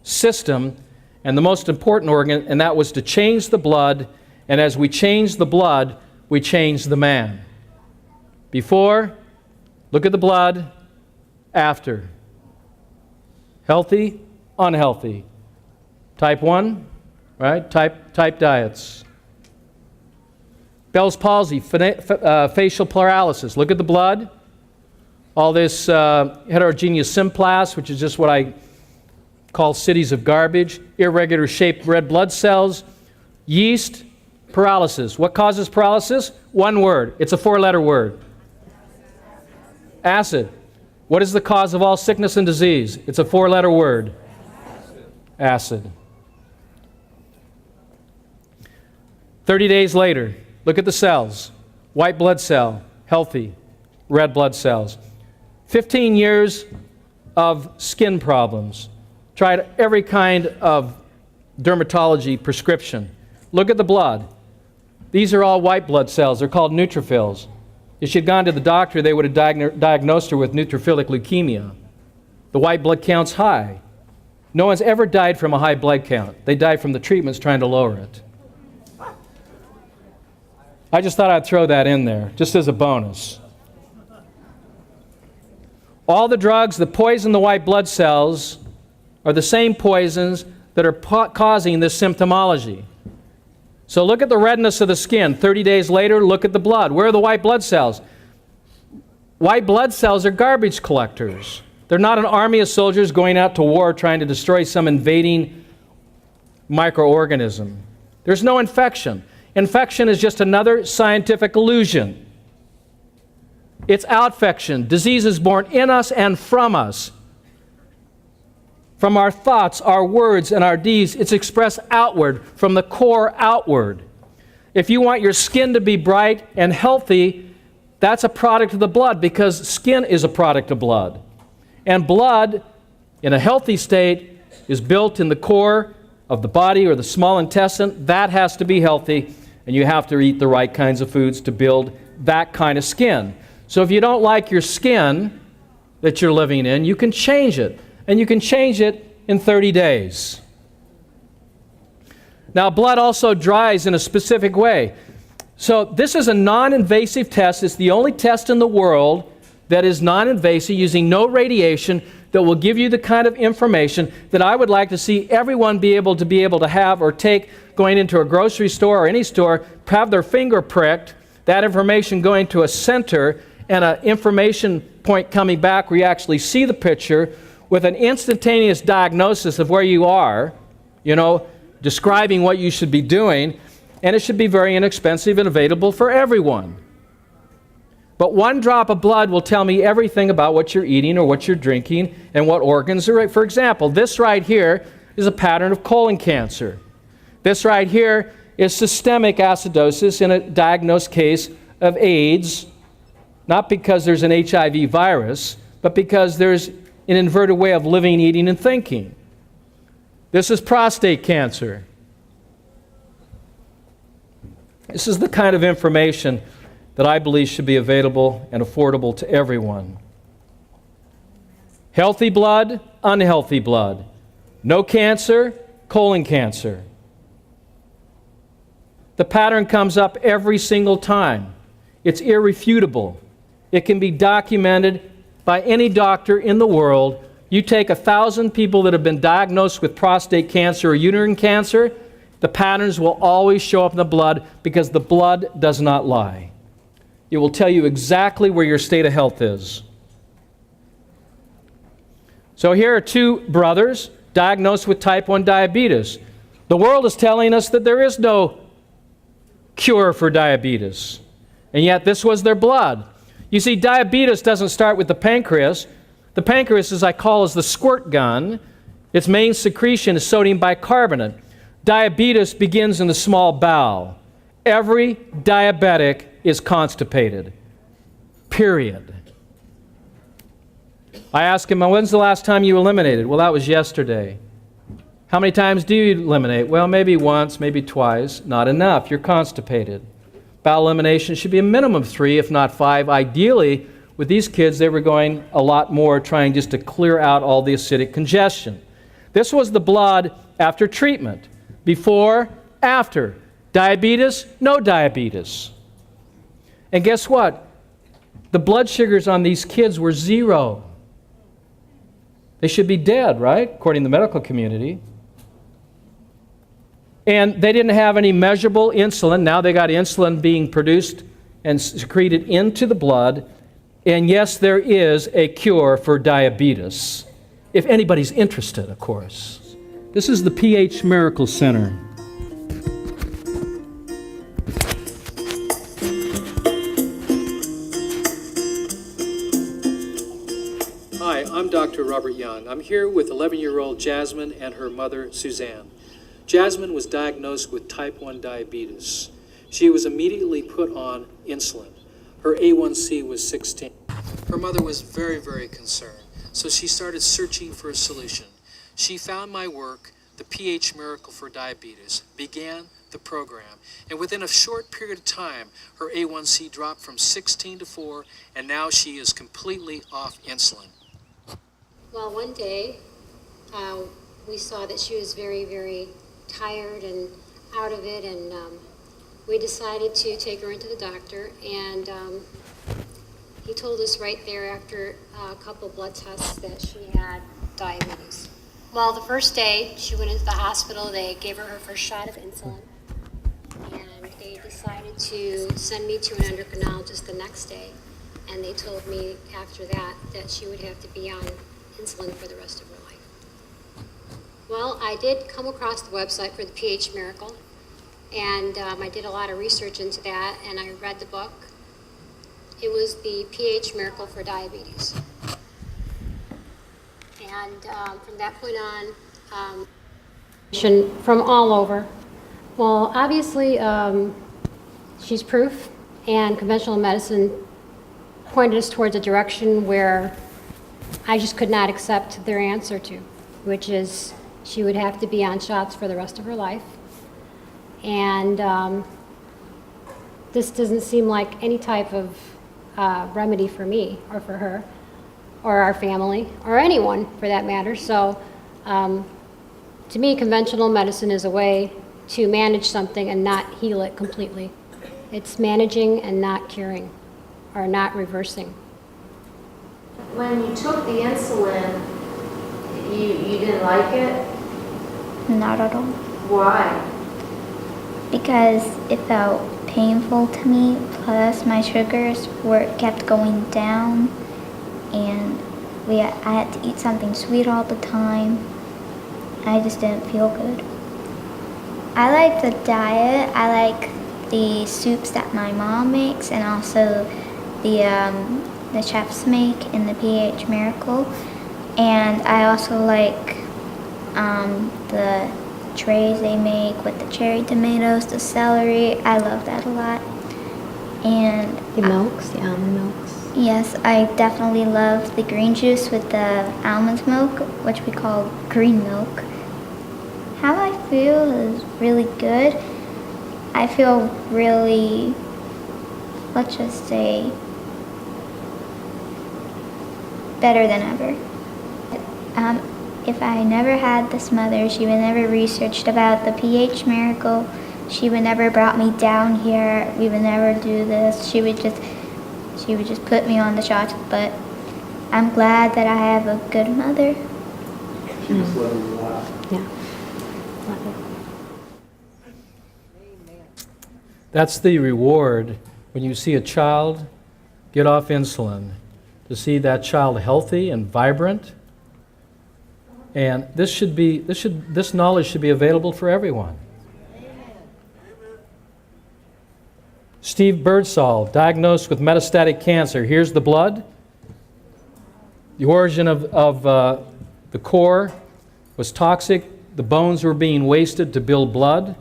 system and the most important organ, and that was to change the blood. And as we change the blood, we change the man. Before, look at the blood. After, healthy, unhealthy. Type 1, right? Type diets. Bell's palsy, facial paralysis. Look at the blood. All this heterogeneous symplas, which is just what I call cities of garbage. Irregular shaped red blood cells. Yeast, paralysis. What causes paralysis? One word. It's a four-letter word. Acid. What is the cause of all sickness and disease? It's a four-letter word. Acid. 30 days later, look at the cells. White blood cell, healthy. Red blood cells. 15 years of skin problems. Tried every kind of dermatology prescription. Look at the blood. These are all white blood cells. They're called neutrophils. If she'd gone to the doctor, they would have diagnosed her with neutrophilic leukemia. The white blood count's high. No one's ever died from a high blood count. They died from the treatments trying to lower it. I just thought I'd throw that in there, just as a bonus. All the drugs that poison the white blood cells are the same poisons that are causing this symptomology. So look at the redness of the skin. 30 days later, look at the blood. Where are the white blood cells? White blood cells are garbage collectors. They're not an army of soldiers going out to war trying to destroy some invading microorganism. There's no infection. Infection is just another scientific illusion. It's outfection. Disease is born in us and from us. From our thoughts, our words, and our deeds, it's expressed outward, from the core outward. If you want your skin to be bright and healthy, that's a product of the blood, because skin is a product of blood. And blood, in a healthy state, is built in the core of the body or the small intestine. That has to be healthy, and you have to eat the right kinds of foods to build that kind of skin. So if you don't like your skin that you're living in, you can change it. And you can change it in 30 days. Now, blood also dries in a specific way. So this is a non-invasive test. It's the only test in the world that is non-invasive, using no radiation, that will give you the kind of information that I would like to see everyone be able to have or take going into a grocery store or any store, have their finger pricked, that information going to a center, and an information point coming back where you actually see the picture with an instantaneous diagnosis of where you are, describing what you should be doing, and it should be very inexpensive and available for everyone. But one drop of blood will tell me everything about what you're eating or what you're drinking and what organs are. For example, this right here is a pattern of colon cancer. This right here is systemic acidosis in a diagnosed case of AIDS, not because there's an HIV virus, but because there's an inverted way of living, eating, and thinking. This is prostate cancer. This is the kind of information that I believe should be available and affordable to everyone. Healthy blood, unhealthy blood. No cancer, colon cancer. The pattern comes up every single time. It's irrefutable. It can be documented by any doctor in the world. You take 1,000 people that have been diagnosed with prostate cancer or uterine cancer, the patterns will always show up in the blood because the blood does not lie. It will tell you exactly where your state of health is. So here are two brothers diagnosed with type 1 diabetes. The world is telling us that there is no cure for diabetes, and yet this was their blood. You see, diabetes doesn't start with the pancreas. The pancreas, as I call, is the squirt gun. Its main secretion is sodium bicarbonate. Diabetes begins in the small bowel. Every diabetic is constipated. Period. I ask him, when's the last time you eliminated? Well, that was yesterday. How many times do you eliminate? Well, maybe once, maybe twice. Not enough. You're constipated. Bowel elimination should be a minimum of 3, if not 5. Ideally, with these kids, they were going a lot more, trying just to clear out all the acidic congestion. This was the blood after treatment. Before, after. Diabetes, no diabetes. And guess what? The blood sugars on these kids were 0. They should be dead, right? According to the medical community. And they didn't have any measurable insulin. Now they got insulin being produced and secreted into the blood. And yes, there is a cure for diabetes. If anybody's interested, of course. This is the pH Miracle Center. Hi, I'm Dr. Robert Young. I'm here with 11-year-old Jasmine and her mother, Suzanne. Jasmine was diagnosed with type 1 diabetes. She was immediately put on insulin. Her A1C was 16. Her mother was very, very concerned, so she started searching for a solution. She found my work, the pH Miracle for Diabetes, began the program, and within a short period of time, her A1C dropped from 16 to 4, and now she is completely off insulin. Well, one day, we saw that she was very, very tired and out of it, and we decided to take her into the doctor, and he told us right there after a couple blood tests that she had diabetes. Well, the first day she went into the hospital, they gave her first shot of insulin, and they decided to send me to an endocrinologist the next day, and they told me after that she would have to be on insulin for the rest of her life. Well, I did come across the website for the pH Miracle, and I did a lot of research into that, and I read the book. It was the pH Miracle for Diabetes. And from that point on, from all over. Well, obviously, she's proof, and conventional medicine pointed us towards a direction where I just could not accept their answer to, which is she would have to be on shots for the rest of her life. And this doesn't seem like any type of remedy for me or for her or our family or anyone for that matter. So to me, conventional medicine is a way to manage something and not heal it completely. It's managing and not curing or not reversing. When you took the insulin, you didn't like it? Not at all. Why? Because it felt painful to me. Plus, my sugars were kept going down, and I had to eat something sweet all the time. I just didn't feel good. I like the diet. I like the soups that my mom makes, and also the chefs make in the PH Miracle. And I also like the trays they make with the cherry tomatoes, the celery. I love that a lot. And The milks, the almond milks. yes, I definitely love the green juice with the almond milk, which we call green milk. How I feel is really good. I feel really, let's just say, better than ever. If I never had this mother, she would never researched about the PH Miracle. She would never brought me down here. We would never do this. She would just put me on the shots. But I'm glad that I have a good mother. She must love you a lot. Yeah. Love it. That's the reward when you see a child get off insulin, to see that child healthy and vibrant. And this knowledge should be available for everyone. Steve Birdsall, diagnosed with metastatic cancer. Here's the blood. The origin of the core was toxic. The bones were being wasted to build blood.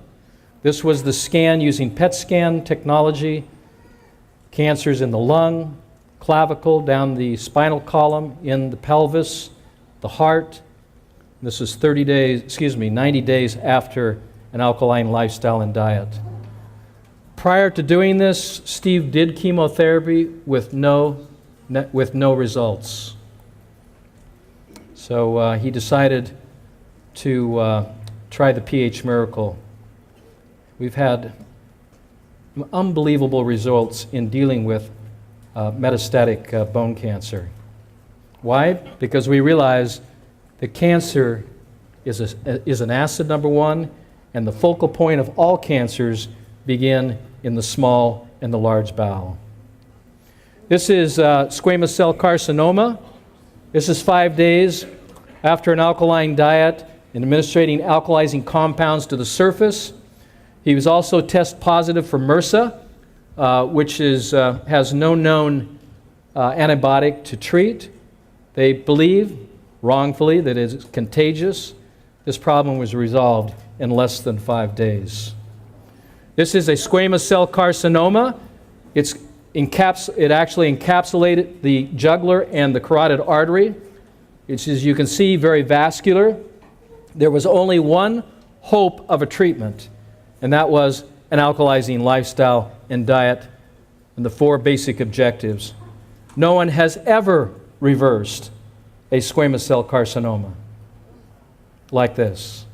This was the scan using PET scan technology. Cancers in the lung, clavicle, down the spinal column, in the pelvis, the heart. This is 90 days after an alkaline lifestyle and diet. Prior to doing this, Steve did chemotherapy with no results. So he decided to try the PH Miracle. We've had unbelievable results in dealing with metastatic bone cancer. Why? Because we realize that cancer is an acid, number one, and the focal point of all cancers begin in the small and the large bowel. This is squamous cell carcinoma. This is 5 days after an alkaline diet and administering alkalizing compounds to the surface. He was also test positive for MRSA, which has no known antibiotic to treat. They believe, wrongfully, that it is contagious. This problem was resolved in less than 5 days. This is a squamous cell carcinoma. It actually encapsulated the jugular and the carotid artery. It's, as you can see, very vascular. There was only one hope of a treatment, and that was an alkalizing lifestyle and diet, and the 4 basic objectives. No one has ever reversed a squamous cell carcinoma like this.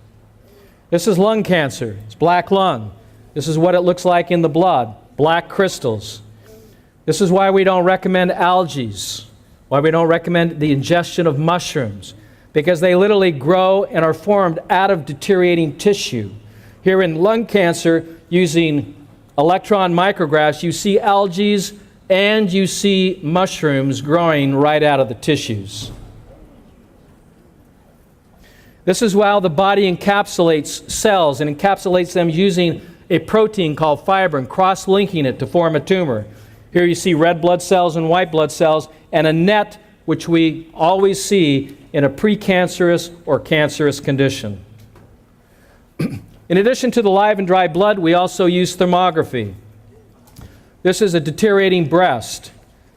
This is lung cancer. It's black lung. This is what it looks like in the blood, black crystals. This is why we don't recommend algae, why we don't recommend the ingestion of mushrooms, because they literally grow and are formed out of deteriorating tissue. Here in lung cancer, using electron micrographs, you see algae and you see mushrooms growing right out of the tissues. This is how the body encapsulates cells and encapsulates them using a protein called fibrin, cross-linking it to form a tumor. Here you see red blood cells and white blood cells, and a net which we always see in a precancerous or cancerous condition. In addition to the live and dry blood, we also use thermography. This is a deteriorating breast.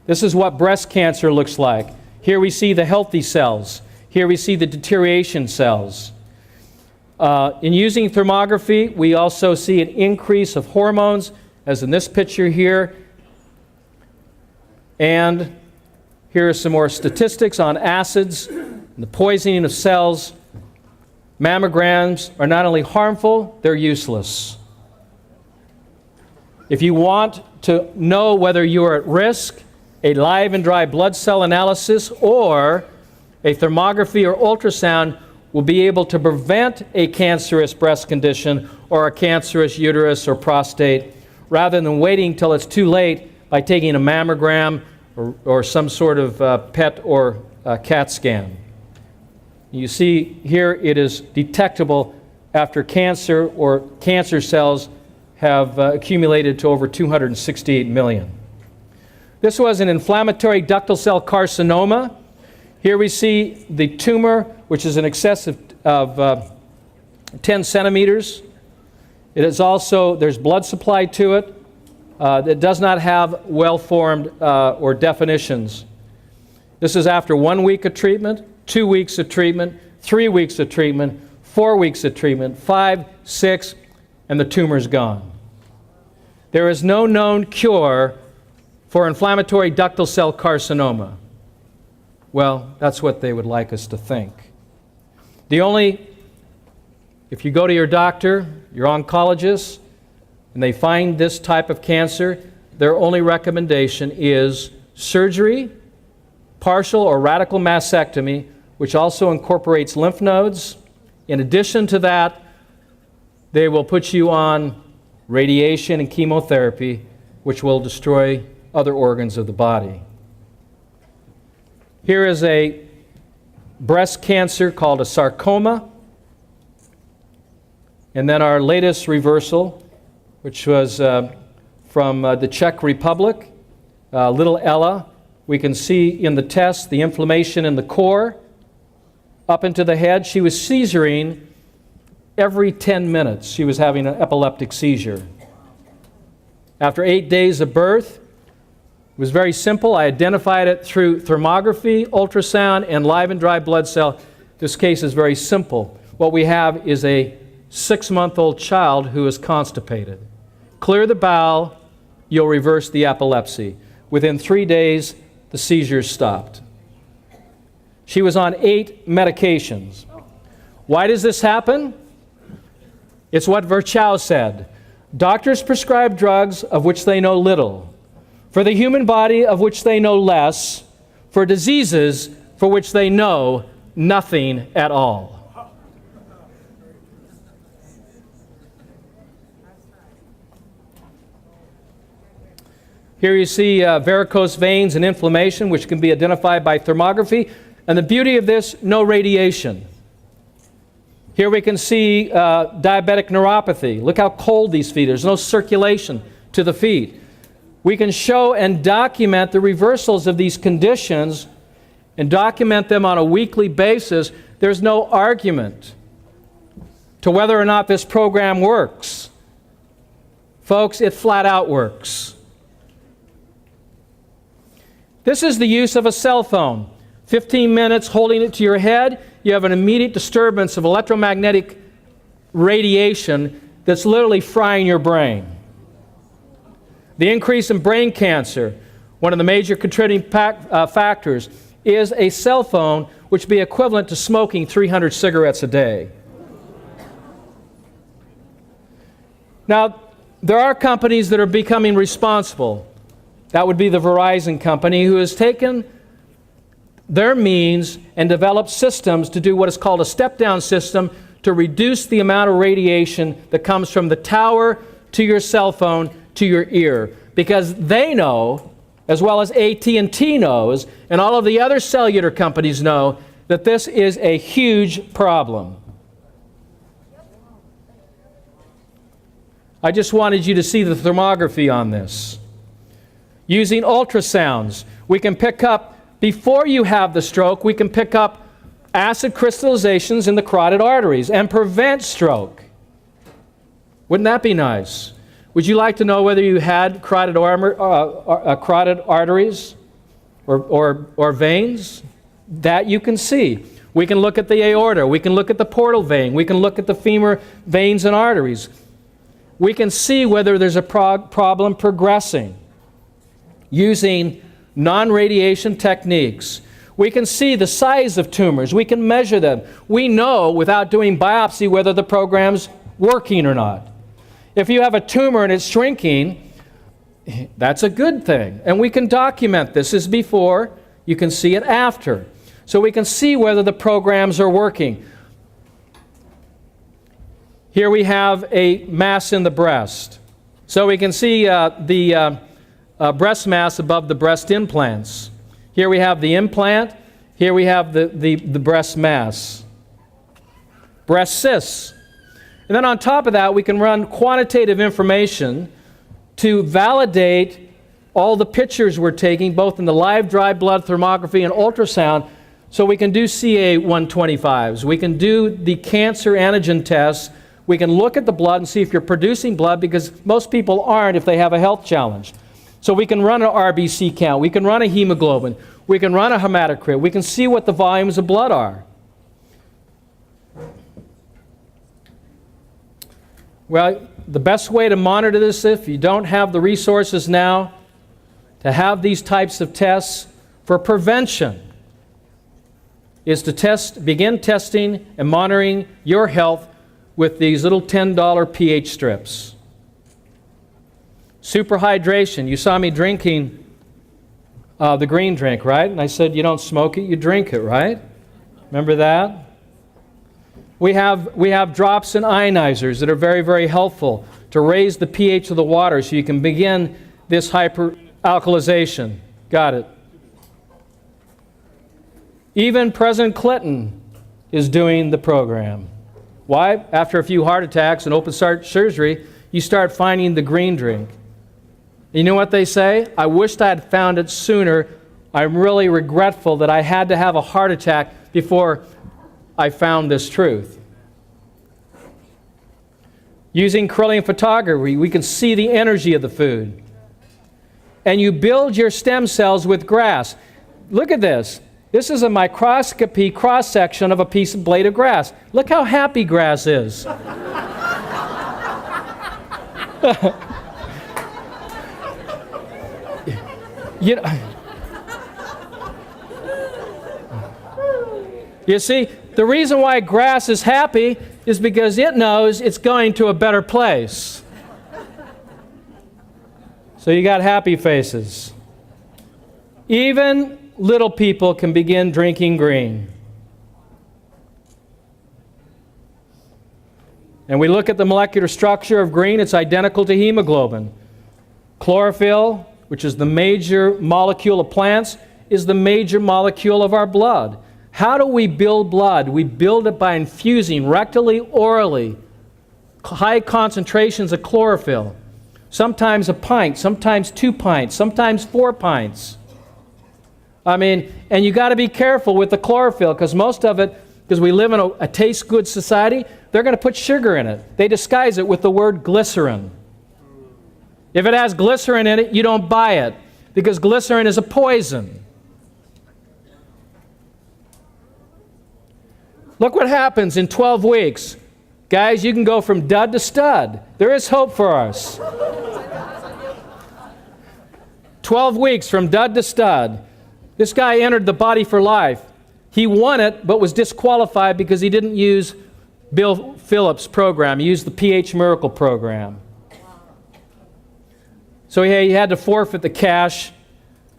This is what breast cancer looks like. Here we see the healthy cells. Here we see the deterioration cells. In using thermography, we also see an increase of hormones, as in this picture here. And here are some more statistics on acids and the poisoning of cells. Mammograms are not only harmful, they're useless. If you want to know whether you are at risk, a live and dry blood cell analysis or a thermography or ultrasound will be able to prevent a cancerous breast condition or a cancerous uterus or prostate rather than waiting till it's too late by taking a mammogram or some sort of PET or CAT scan. You see here it is detectable after cancer or cancer cells have accumulated to over 268 million. This was an inflammatory ductal cell carcinoma. Here we see the tumor, which is in excess of 10 centimeters. It is also, there's blood supply to it. It does not have well-formed or definitions. This is after 1 week of treatment, 2 weeks of treatment, 3 weeks of treatment, 4 weeks of treatment, 5, 6, and the tumor's gone. There is no known cure for inflammatory ductal cell carcinoma. Well, that's what they would like us to think. If you go to your doctor, your oncologist, and they find this type of cancer, their only recommendation is surgery, partial or radical mastectomy, which also incorporates lymph nodes. In addition to that, they will put you on radiation and chemotherapy, which will destroy other organs of the body. Here is a breast cancer called a sarcoma. And then our latest reversal, which was from the Czech Republic, little Ella. We can see in the test the inflammation in the core up into the head. She was seizuring every 10 minutes. She was having an epileptic seizure. After 8 days of birth, it was very simple. I identified it through thermography, ultrasound, and live and dry blood cell. This case is very simple. What we have is a 6-month-old child who is constipated. Clear the bowel, you'll reverse the epilepsy. Within 3 days, the seizures stopped. She was on 8 medications. Why does this happen? It's what Virchow said. Doctors prescribe drugs of which they know little, for the human body of which they know less, for diseases for which they know nothing at all. Here you see varicose veins and inflammation, which can be identified by thermography. And the beauty of this, no radiation. Here we can see diabetic neuropathy. Look how cold these feet are. There's no circulation to the feet. We can show and document the reversals of these conditions and document them on a weekly basis. There's no argument to whether or not this program works. Folks, it flat out works. This is the use of a cell phone. 15 minutes holding it to your head, you have an immediate disturbance of electromagnetic radiation that's literally frying your brain. The increase in brain cancer, one of the major contributing factors, is a cell phone which would be equivalent to smoking 300 cigarettes a day. Now, there are companies that are becoming responsible. That would be the Verizon company, who has taken their means and developed systems to do what is called a step-down system to reduce the amount of radiation that comes from the tower to your cell phone to your ear. Because they know, as well as AT&T knows, and all of the other cellular companies know, that this is a huge problem. I just wanted you to see the thermography on this. Using ultrasounds, we can pick up, before you have the stroke, we can pick up acid crystallizations in the carotid arteries and prevent stroke. Wouldn't that be nice? Would you like to know whether you had carotid arteries or veins? That you can see. We can look at the aorta. We can look at the portal vein. We can look at the femur veins and arteries. We can see whether there's a problem progressing using non-radiation techniques. We can see the size of tumors. We can measure them. We know, without doing biopsy, whether the program's working or not. If you have a tumor and it's shrinking, that's a good thing. And we can document this as before. You can see it after. So we can see whether the programs are working. Here we have a mass in the breast. So we can see the breast mass above the breast implants. Here we have the implant. Here we have the breast mass. Breast cysts. And then on top of that, we can run quantitative information to validate all the pictures we're taking, both in the live dry blood thermography and ultrasound. So we can do CA-125s. We can do the cancer antigen tests. We can look at the blood and see if you're producing blood, because most people aren't if they have a health challenge. So we can run an RBC count. We can run a hemoglobin. We can run a hematocrit. We can see what the volumes of blood are. Well, the best way to monitor this, if you don't have the resources now to have these types of tests for prevention, is to begin testing and monitoring your health with these little $10 pH strips. Superhydration. You saw me drinking the green drink, right? And I said, you don't smoke it, you drink it, right? Remember that? We have drops and ionizers that are very, very helpful to raise the pH of the water so you can begin this hyperalkalization. Got it. Even President Clinton is doing the program. Why? After a few heart attacks and open heart surgery, you start finding the green drink. You know what they say? I wished I had found it sooner. I'm really regretful that I had to have a heart attack before I found this truth. Using Kirlian photography, we can see the energy of the food. And you build your stem cells with grass. Look at this. This is a microscopy cross-section of a piece of blade of grass. Look how happy grass is. You see, the reason why grass is happy is because it knows it's going to a better place. So you got happy faces. Even little people can begin drinking green. And we look at the molecular structure of green, it's identical to hemoglobin. Chlorophyll, which is the major molecule of plants, is the major molecule of our blood. How do we build blood? We build it by infusing rectally, orally, high concentrations of chlorophyll. Sometimes a pint, sometimes 2 pints, sometimes 4 pints. And you got to be careful with the chlorophyll, because most of it, because we live in a taste good society, they're going to put sugar in it. They disguise it with the word glycerin. If it has glycerin in it, you don't buy it, because glycerin is a poison. Look what happens in 12 weeks. Guys, you can go from dud to stud. There is hope for us. 12 weeks from dud to stud. This guy entered the Body for Life. He won it, but was disqualified because he didn't use Bill Phillips' program. He used the pH Miracle program. So he had to forfeit the cash,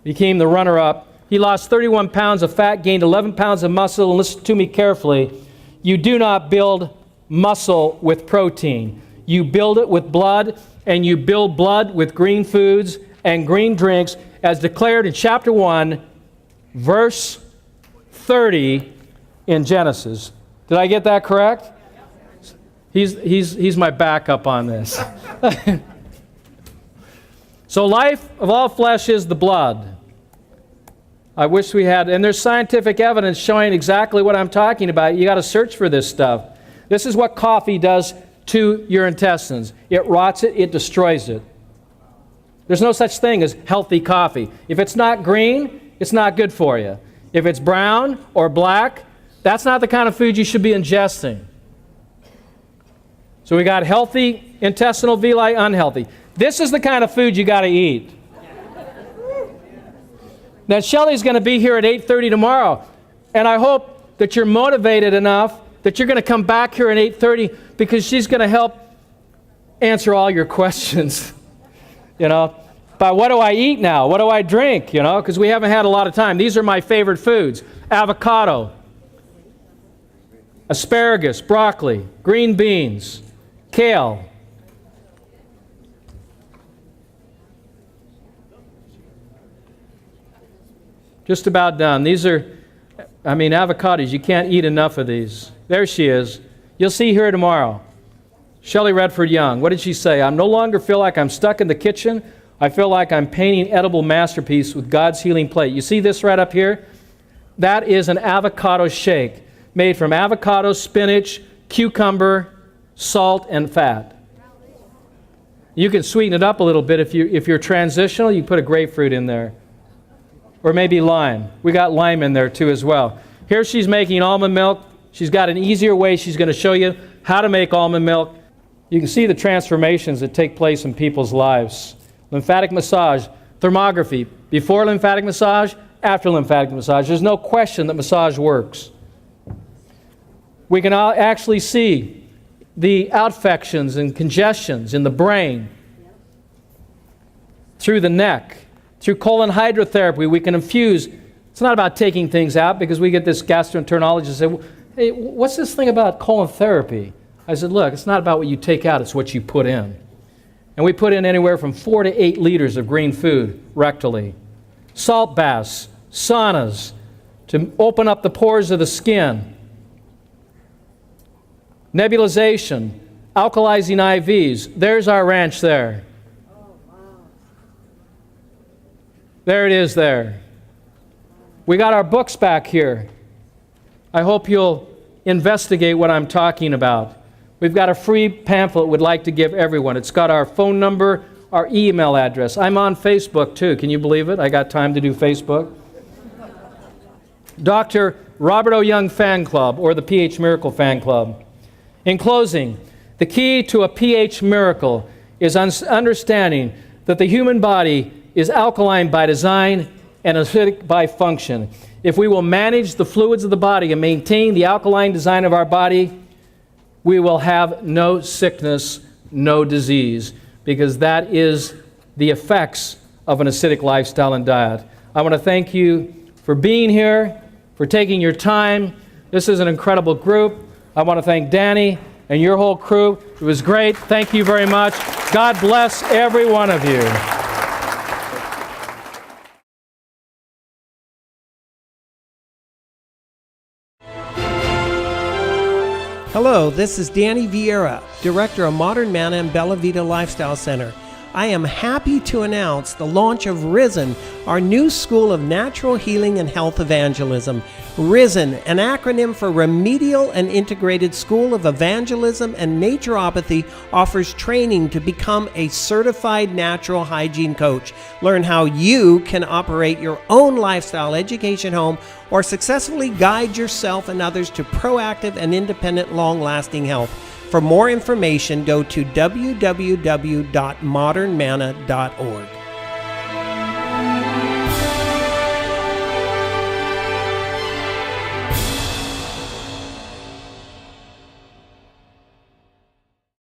became the runner-up. He lost 31 pounds of fat, gained 11 pounds of muscle, and listen to me carefully. You do not build muscle with protein. You build it with blood, and you build blood with green foods and green drinks, as declared in chapter 1, verse 30 in Genesis. Did I get that correct? He's my backup on this. So life of all flesh is the blood. I wish we had, and there's scientific evidence showing exactly what I'm talking about. You got to search for this stuff. This is what coffee does to your intestines. It rots it, it destroys it. There's no such thing as healthy coffee. If it's not green, it's not good for you. If it's brown or black, that's not the kind of food you should be ingesting. So we got healthy intestinal villi, unhealthy. This is the kind of food you got to eat. Now, Shelley's going to be here at 8:30 tomorrow, and I hope that you're motivated enough that you're going to come back here at 8:30, because she's going to help answer all your questions. But what do I eat now? What do I drink? Because we haven't had a lot of time. These are my favorite foods: avocado, asparagus, broccoli, green beans, kale. Just about done. These are, avocados. You can't eat enough of these. There she is. You'll see her tomorrow. Shelley Redford Young. What did she say? I no longer feel like I'm stuck in the kitchen. I feel like I'm painting edible masterpiece with God's healing plate. You see this right up here? That is an avocado shake made from avocado, spinach, cucumber, salt, and fat. You can sweeten it up a little bit. If you're transitional, you put a grapefruit in there. Or maybe lime. We got lime in there too as well. Here she's making almond milk. She's got an easier way. She's going to show you how to make almond milk. You can see the transformations that take place in people's lives. Lymphatic massage, thermography. Before lymphatic massage, after lymphatic massage. There's no question that massage works. We can actually see the outfections and congestions in the brain, through the neck, through colon hydrotherapy. We can infuse. It's not about taking things out, because we get this gastroenterologist say, hey, what's this thing about colon therapy? I said, look, it's not about what you take out, it's what you put in. And we put in anywhere from 4 to 8 liters of green food rectally. Salt baths, saunas, to open up the pores of the skin. Nebulization, alkalizing IVs. There's our ranch there. There it is there. We got our books back here. I hope you'll investigate what I'm talking about. We've got a free pamphlet we'd like to give everyone. It's got our phone number, our email address. I'm on Facebook too. Can you believe it? I got time to do Facebook. Dr. Robert O. Young Fan Club, or the pH Miracle Fan Club. In closing, the key to a pH miracle is understanding that the human body is alkaline by design and acidic by function. If we will manage the fluids of the body and maintain the alkaline design of our body, we will have no sickness, no disease, because that is the effects of an acidic lifestyle and diet. I want to thank you for being here, for taking your time. This is an incredible group. I want to thank Danny and your whole crew. It was great. Thank you very much. God bless every one of you. Hello, this is Danny Vieira, Director of Modern Manna and Bella Vita Lifestyle Center. I am happy to announce the launch of Risen, our new school of natural healing and health evangelism. Risen, an acronym for Remedial and Integrated School of Evangelism and Naturopathy, offers training to become a certified natural hygiene coach. Learn how you can operate your own lifestyle education home or successfully guide yourself and others to proactive and independent, long-lasting health. For more information, go to www.modernmanna.org.